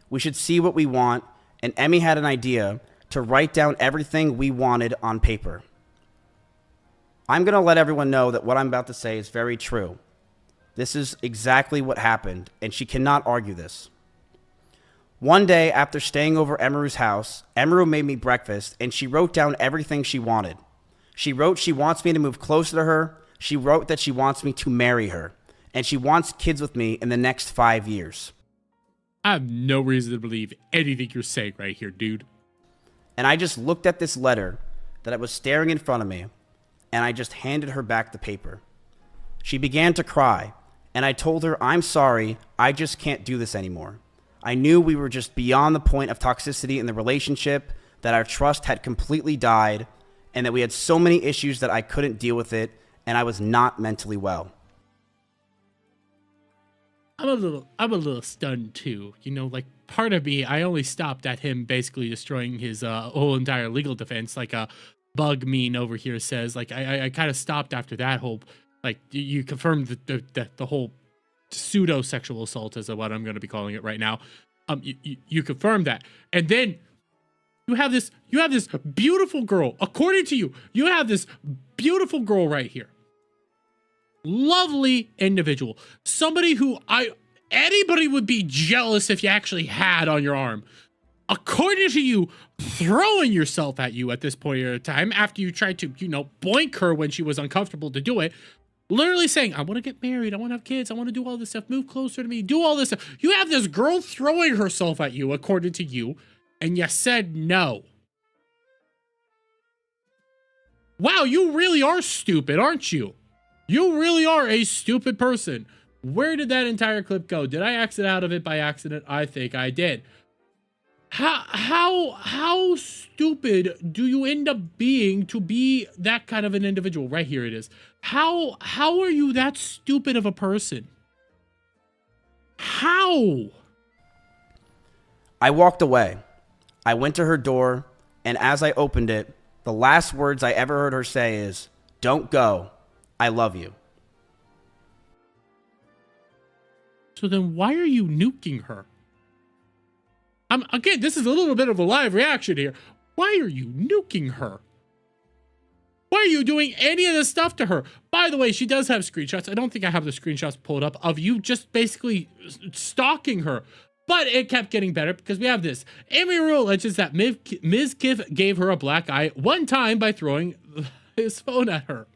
we should see what we want. And Emmy had an idea to write down everything we wanted on paper. I'm going to let everyone know that what I'm about to say is very true. This is exactly what happened, and she cannot argue this. One day, after staying over Emiru's house, Emiru made me breakfast, and she wrote down everything she wanted. She wrote she wants me to move closer to her. She wrote that she wants me to marry her, and she wants kids with me in the next 5 years. I have no reason to believe anything you're saying right here, dude. And I just looked at this letter that was staring in front of me, and I just handed her back the paper. She began to cry, and I told her, I'm sorry, I just can't do this anymore. I knew we were just beyond the point of toxicity in the relationship, that our trust had completely died, and that we had so many issues that I couldn't deal with it, and I was not mentally well. I'm a little stunned too. You know, like, part of me, I only stopped at him basically destroying his whole entire legal defense, like a bug mean over here says. Like, I kind of stopped after that whole, like, you confirmed the whole pseudo sexual assault is what I'm going to be calling it right now. You confirmed that, and then you have this beautiful girl. According to you, you have this beautiful girl right here. Lovely individual. Somebody who anybody would be jealous if you actually had on your arm. According to you, throwing yourself at you at this point in time after you tried to, boink her when she was uncomfortable to do it. Literally saying, I want to get married. I want to have kids. I want to do all this stuff. Move closer to me. Do all this stuff. You have this girl throwing herself at you, according to you, and you said no. Wow, you really are stupid, aren't you? You really are a stupid person. Where did that entire clip go? Did I exit out of it by accident? I think I did. How stupid do you end up being to be that kind of an individual? Right here it is. How are you that stupid of a person? How? I walked away. I went to her door, and as I opened it, the last words I ever heard her say is, "Don't go. I love you." So then why are you nuking her? Again, this is a little bit of a live reaction here. Why are you nuking her? Why are you doing any of this stuff to her? By the way, she does have screenshots. I don't think I have the screenshots pulled up of you just basically stalking her. But it kept getting better because we have this. Amiru alleges that Mizkif gave her a black eye one time by throwing his phone at her.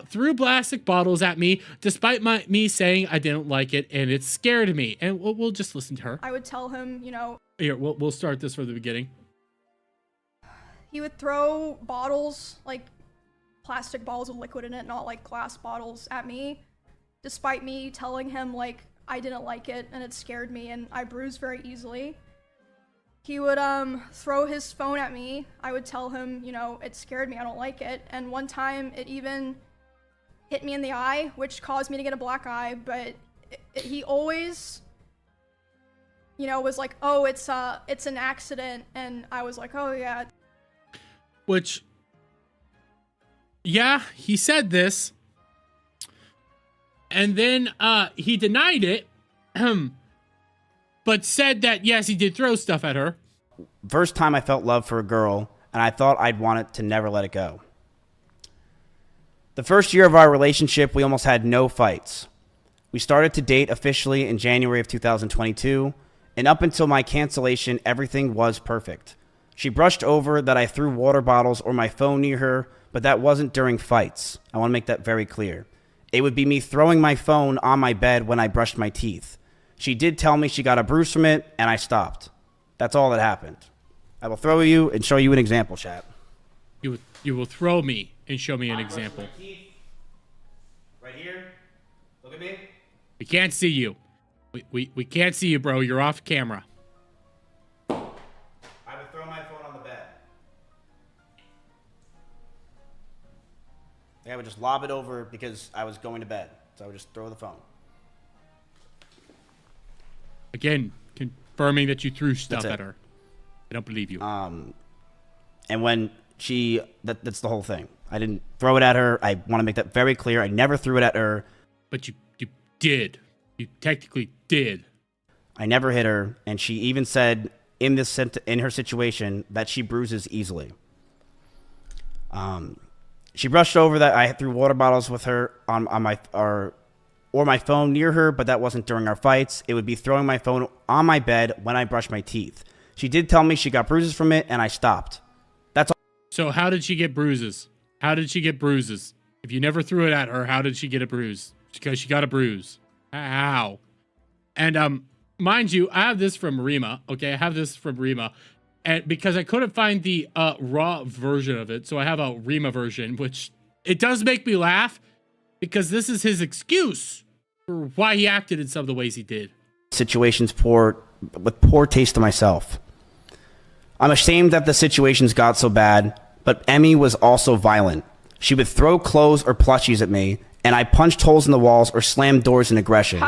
Threw plastic bottles at me, despite me saying I didn't like it, and it scared me. And we'll just listen to her. I would tell him, you know... Here, we'll start this from the beginning. He would throw bottles, like plastic bottles with liquid in it, not like glass bottles, at me, despite me telling him, like, I didn't like it, and it scared me, and I bruised very easily. He would throw his phone at me. I would tell him, you know, it scared me, I don't like it. And one time it even hit me in the eye, which caused me to get a black eye, but he always, you know, was like, oh, it's an accident, and I was like, oh yeah. Which, yeah, he said this, and then he denied it, but said that, yes, he did throw stuff at her. First time I felt love for a girl, and I thought I'd want it to never let it go. The first year of our relationship, we almost had no fights. We started to date officially in January of 2022, and up until my cancellation, everything was perfect. She brushed over that I threw water bottles or my phone near her, but that wasn't during fights. I want to make that very clear. It would be me throwing my phone on my bed when I brushed my teeth. She did tell me she got a bruise from it, and I stopped. That's all that happened. I will throw you and show you an example, chat. You will throw me and show me an example. Right here. Look at me. We can't see you. We can't see you, bro. You're off camera. I would throw my phone on the bed. I would just lob it over because I was going to bed. So I would just throw the phone. Again, confirming that you threw stuff at her. I don't believe you. And when that's the whole thing. I didn't throw it at her. I want to make that very clear. I never threw it at her. But you did. You technically did. I never hit her, and she even said in her situation that she bruises easily. She brushed over that I threw water bottles with her on my phone near her, but that wasn't during our fights. It would be throwing my phone on my bed when I brushed my teeth. She did tell me she got bruises from it, and I stopped. That's all. So how did she get bruises? How did she get bruises? If you never threw it at her, how did she get a bruise? Because she got a bruise. How? And mind you, I have this from Rima. Okay, I have this from Rima. And because I couldn't find the raw version of it, so I have a Rima version, which it does make me laugh because this is his excuse for why he acted in some of the ways he did. Situations with poor taste to myself. I'm ashamed that the situations got so bad, but Emmy was also violent. She would throw clothes or plushies at me, and I punched holes in the walls or slammed doors in aggression.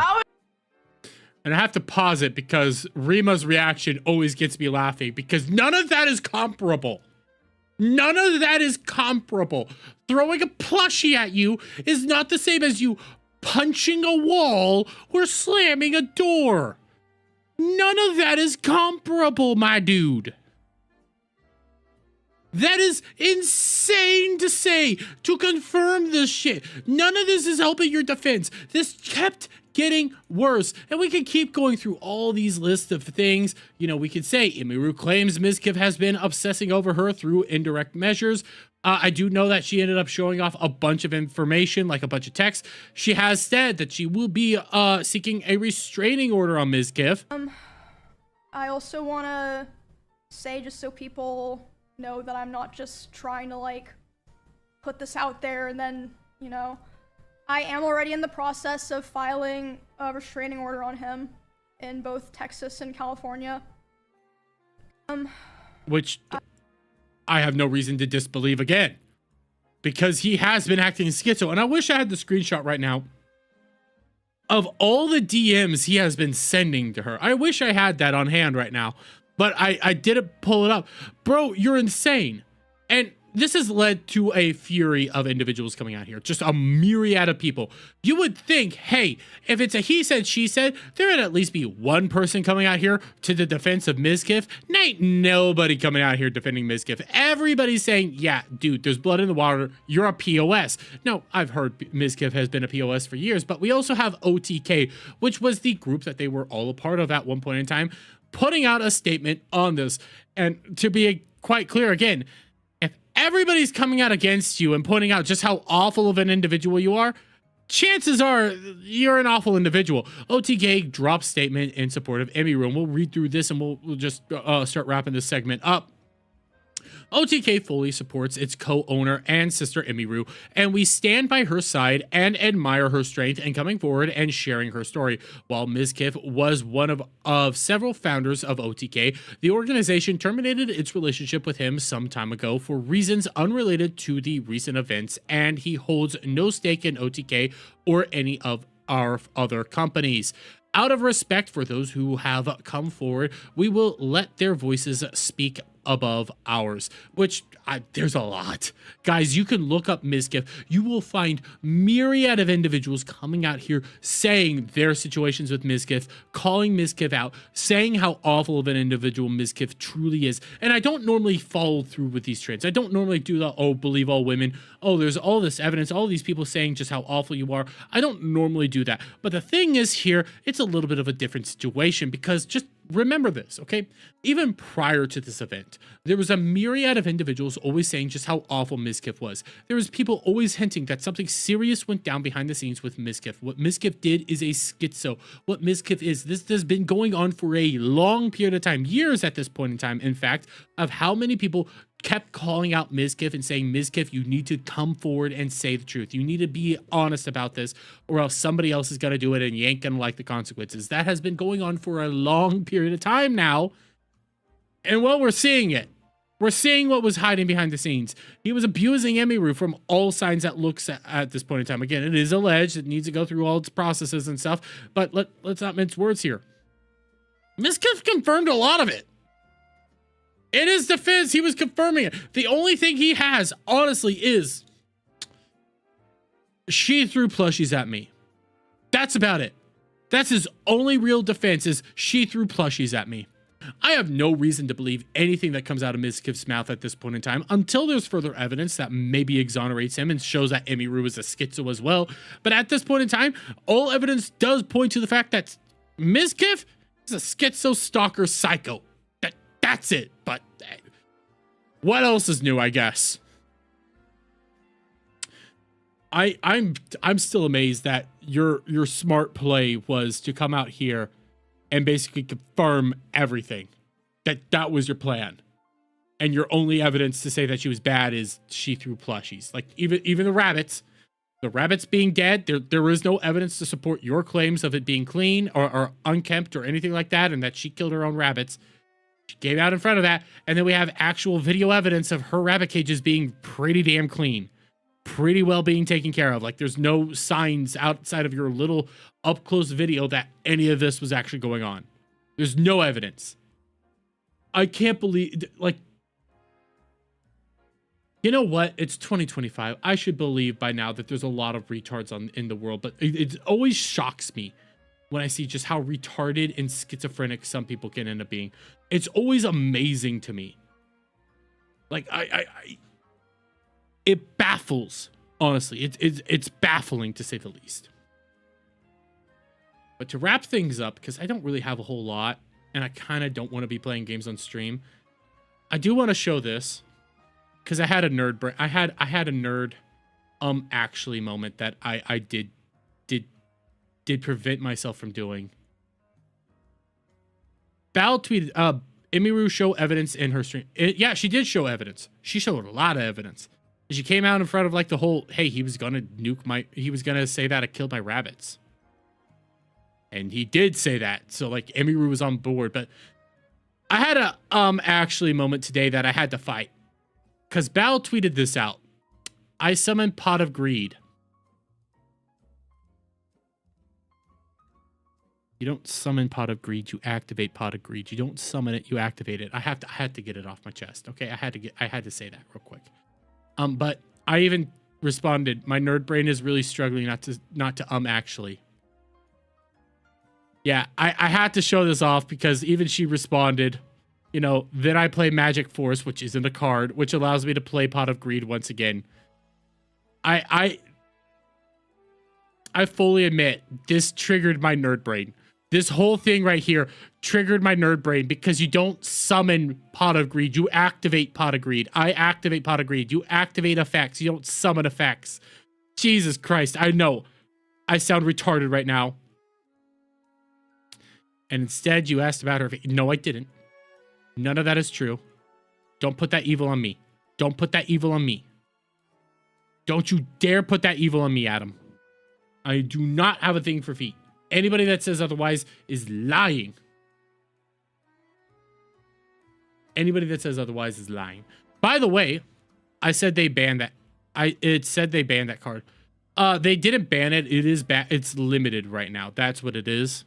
And I have to pause it because Rima's reaction always gets me laughing because none of that is comparable. None of that is comparable. Throwing a plushie at you is not the same as you punching a wall or slamming a door. None of that is comparable, my dude. That is insane to say, to confirm this shit. None of this is helping your defense. This kept getting worse. And we can keep going through all these lists of things. You know, we could say Imiru claims Mizkif has been obsessing over her through indirect measures. I do know that she ended up showing off a bunch of information, like a bunch of texts. She has said that she will be seeking a restraining order on Mizkif. I also want to say, just so people know that I'm not just trying to, like, put this out there and then, you know, I am already in the process of filing a restraining order on him in both Texas and California. Which I have no reason to disbelieve again, because he has been acting schizo. And I wish I had the screenshot right now of all the DMs he has been sending to her. I wish I had that on hand right now, but I didn't pull it up. Bro, you're insane. And this has led to a fury of individuals coming out here, just a myriad of people. You would think, hey, if it's a he said, she said, there would at least be one person coming out here to the defense of Mizkif. Ain't nobody coming out here defending Mizkif. Everybody's saying, yeah, dude, there's blood in the water. You're a POS. No, I've heard Mizkif has been a POS for years, but we also have OTK, which was the group that they were all a part of at one point in time, putting out a statement on this. And to be quite clear again, everybody's coming out against you and pointing out just how awful of an individual you are, chances are you're an awful individual. OTK dropped statement in support of Emiru, and we'll read through this and we'll just start wrapping this segment up. OTK fully supports its co-owner and sister Emiru, and we stand by her side and admire her strength in coming forward and sharing her story. While Mizkif was one of several founders of OTK, the organization terminated its relationship with him some time ago for reasons unrelated to the recent events, and he holds no stake in OTK or any of our other companies. Out of respect for those who have come forward, we will let their voices speak above ours, which there's a lot. Guys, you can look up Mizkif. You will find myriad of individuals coming out here saying their situations with Mizkif, calling Mizkif out, saying how awful of an individual Mizkif truly is. And I don't normally follow through with these trends. I don't normally do the, oh, believe all women. Oh, there's all this evidence, all these people saying just how awful you are. I don't normally do that. But the thing is here, it's a little bit of a different situation because just remember this, okay? Even prior to this event, there was a myriad of individuals always saying just how awful Mizkif was. There was people always hinting that something serious went down behind the scenes with Mizkif. What Mizkif did is a schizo. What Mizkif is, this has been going on for a long period of time, years at this point in time, in fact, of how many people kept calling out Mizkif and saying, Mizkif, you need to come forward and say the truth. You need to be honest about this, or else somebody else is going to do it and you ain't going to like the consequences. That has been going on for a long period of time now. And well, we're seeing it. We're seeing what was hiding behind the scenes. He was abusing Emiru from all signs that looks at this point in time. Again, it is alleged. It needs to go through all its processes and stuff. But let's not mince words here. Mizkif confirmed a lot of it. In his defense, he was confirming it. The only thing he has, honestly, is she threw plushies at me. That's about it. That's his only real defense, is she threw plushies at me. I have no reason to believe anything that comes out of Mizkif's mouth at this point in time until there's further evidence that maybe exonerates him and shows that Emiru is a schizo as well. But at this point in time, all evidence does point to the fact that Mizkif is a schizo stalker psycho. That's it. But what else is new, I guess? I'm still amazed that your smart play was to come out here and basically confirm everything. That was your plan. And your only evidence to say that she was bad is she threw plushies. Like even the rabbits being dead, there is no evidence to support your claims of it being clean or unkempt or anything like that, and that she killed her own rabbits. She came out in front of that, and then we have actual video evidence of her rabbit cages being pretty damn clean, pretty well being taken care of. Like, there's no signs outside of your little up-close video that any of this was actually going on. There's no evidence. I can't believe, like, you know what? It's 2025. I should believe by now that there's a lot of retards in the world, but it always shocks me when I see just how retarded and schizophrenic some people can end up being. It's always amazing to me. Like, it baffles, honestly. It's baffling, to say the least. But to wrap things up, because I don't really have a whole lot, and I kind of don't want to be playing games on stream, I do want to show this, because I had a nerd I had a nerd actually moment that I did prevent myself from doing. Val tweeted, Emiru show evidence in her stream. Yeah, she did show evidence. She showed a lot of evidence. She came out in front of like the whole, hey, he was gonna say that I killed my rabbits. And he did say that. So like Emiru was on board, but I had a actually moment today that I had to fight. Cause Bal tweeted this out. I summoned Pot of Greed. You don't summon Pot of Greed, you activate Pot of Greed. You don't summon it, you activate it. I had to get it off my chest. Okay, I had to say that real quick. But I even responded, my nerd brain is really struggling not to actually. Yeah, I had to show this off because even she responded, you know, then I play Magic Force, which isn't a card, which allows me to play Pot of Greed once again. I fully admit this triggered my nerd brain. This whole thing right here triggered my nerd brain because you don't summon Pot of Greed. You activate Pot of Greed. I activate Pot of Greed. You activate effects. You don't summon effects. Jesus Christ. I know. I sound retarded right now. And instead, you asked about her. No, I didn't. None of that is true. Don't put that evil on me. Don't put that evil on me. Don't you dare put that evil on me, Adam. I do not have a thing for feet. Anybody that says otherwise is lying. Anybody that says otherwise is lying. By the way, I said they banned that. It said they banned that card. They didn't ban it. It is it's limited right now. That's what it is.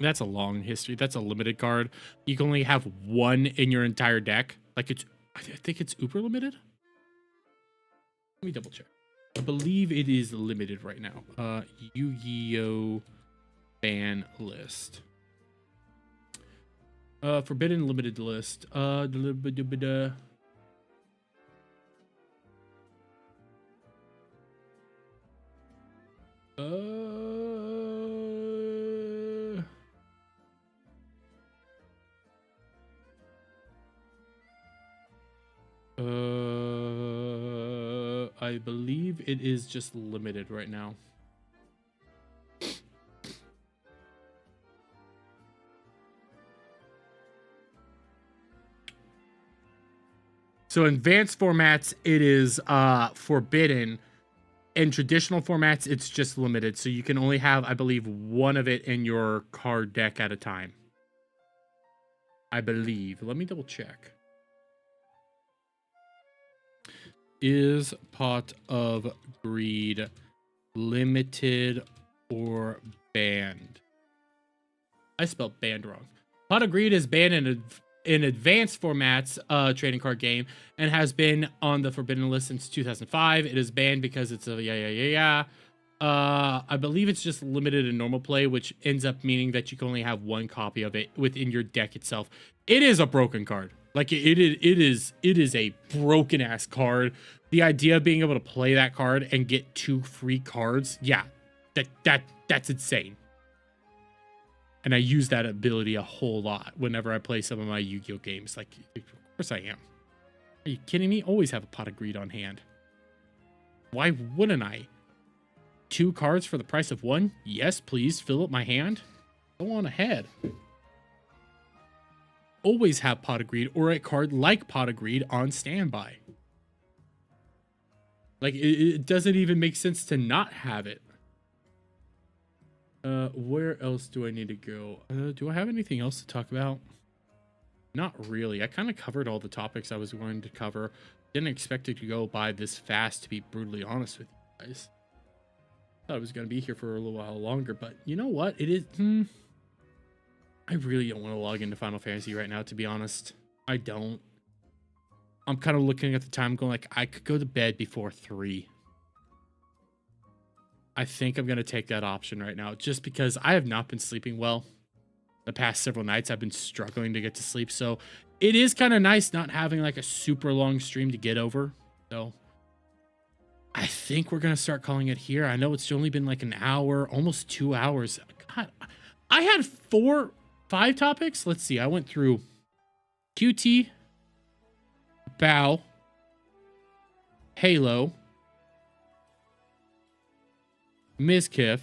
That's a long history. That's a limited card. You can only have one in your entire deck. Like I think it's uber limited. Let me double check. I believe it is limited right now. Yu-Gi-Oh! Ban list. Forbidden limited list. I believe it is just limited right now. So in advanced formats, it is forbidden. In traditional formats, it's just limited. So you can only have, I believe, one of it in your card deck at a time. I believe. Let me double check. Is Pot of Greed limited or banned? I spelled banned wrong. Pot of Greed is banned in advanced formats trading card game and has been on the forbidden list since 2005. It is banned because it's a I believe it's just limited in normal play, which ends up meaning that you can only have one copy of it within your deck itself. It is a broken card. Like it is a broken ass card. The idea of being able to play that card and get 2 free cards, yeah, that's insane. And I use that ability a whole lot whenever I play some of my Yu-Gi-Oh games. Like, of course I am. Are you kidding me? Always have a Pot of Greed on hand. Why wouldn't I? 2 cards for the price of 1? Yes, please fill up my hand. Go on ahead. Always have Pot of Greed or a card like Pot of Greed on standby. Like, it doesn't even make sense to not have it. Where else do I need to go? Do I have anything else to talk about? Not really. I kind of covered all the topics I was going to cover. Didn't expect it to go by this fast, to be brutally honest with you guys. Thought I was going to be here for a little while longer, but you know what? It is... I really don't want to log into Final Fantasy right now, to be honest. I don't. I'm kind of looking at the time going like, I could go to bed before 3. I think I'm going to take that option right now, just because I have not been sleeping well. The past several nights, I've been struggling to get to sleep, so it is kind of nice not having like a super long stream to get over. So I think we're going to start calling it here. I know it's only been like an hour, almost 2 hours. God, I had 5 topics. Let's see. I went through QT, Bow, Halo, Mizkif.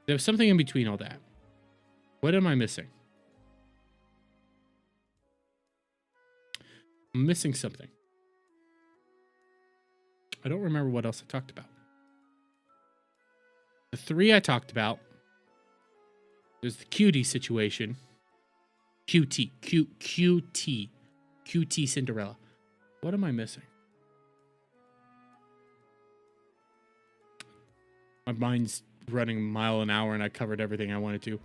There was something in between all that. What am I missing? I'm missing something. I don't remember what else I talked about. The 3 I talked about. There's the cutie situation. QT Cinderella. What am I missing? My mind's running a mile an hour and I covered everything I wanted to.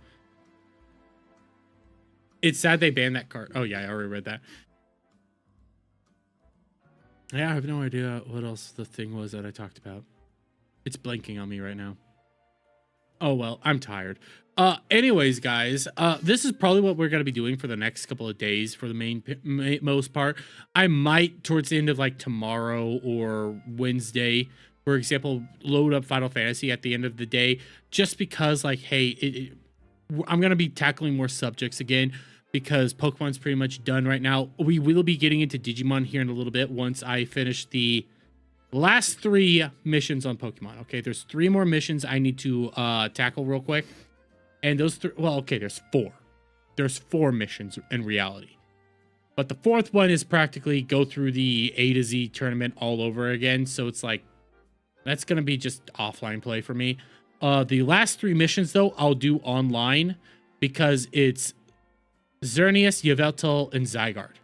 It's sad they banned that card. Oh yeah, I already read that. Yeah, I have no idea what else the thing was that I talked about. It's blanking on me right now. Oh, well, I'm tired. Anyways, guys, this is probably what we're going to be doing for the next couple of days for the most part. I might, towards the end of like tomorrow or Wednesday, for example, load up Final Fantasy at the end of the day, just because like, hey, I'm going to be tackling more subjects again because Pokemon's pretty much done right now. We will be getting into Digimon here in a little bit once I finish the last 3 missions on Pokemon. Okay, there's 3 more missions I need to tackle real quick. And those well, okay, there's 4. There's 4 missions in reality. But the 4th one is practically go through the A to Z tournament all over again. So it's like, that's going to be just offline play for me. The last 3 missions, though, I'll do online because it's Xerneas, Yveltal, and Zygarde,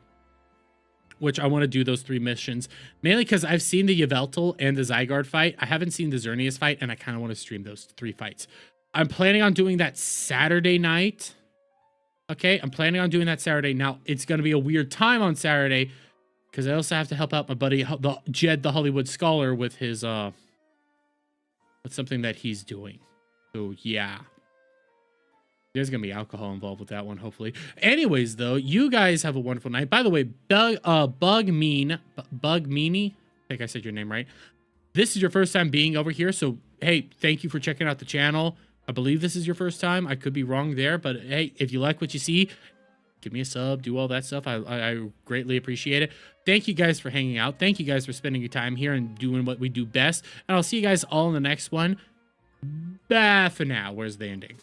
which I want to do those 3 missions, mainly because I've seen the Yveltal and the Zygarde fight. I haven't seen the Xerneas fight, and I kind of want to stream those 3 fights. I'm planning on doing that Saturday night. Okay, I'm planning on doing that Saturday. Now, it's going to be a weird time on Saturday because I also have to help out my buddy, Jed, the Hollywood Scholar, with his, with something that he's doing. So, yeah. There's going to be alcohol involved with that one, hopefully. Anyways, though, you guys have a wonderful night. By the way, Bugmeanie, I think I said your name right. This is your first time being over here, so, hey, thank you for checking out the channel. I believe this is your first time. I could be wrong there, but, hey, if you like what you see, give me a sub, do all that stuff. I greatly appreciate it. Thank you guys for hanging out. Thank you guys for spending your time here and doing what we do best. And I'll see you guys all in the next one. Bye for now. Where's the ending?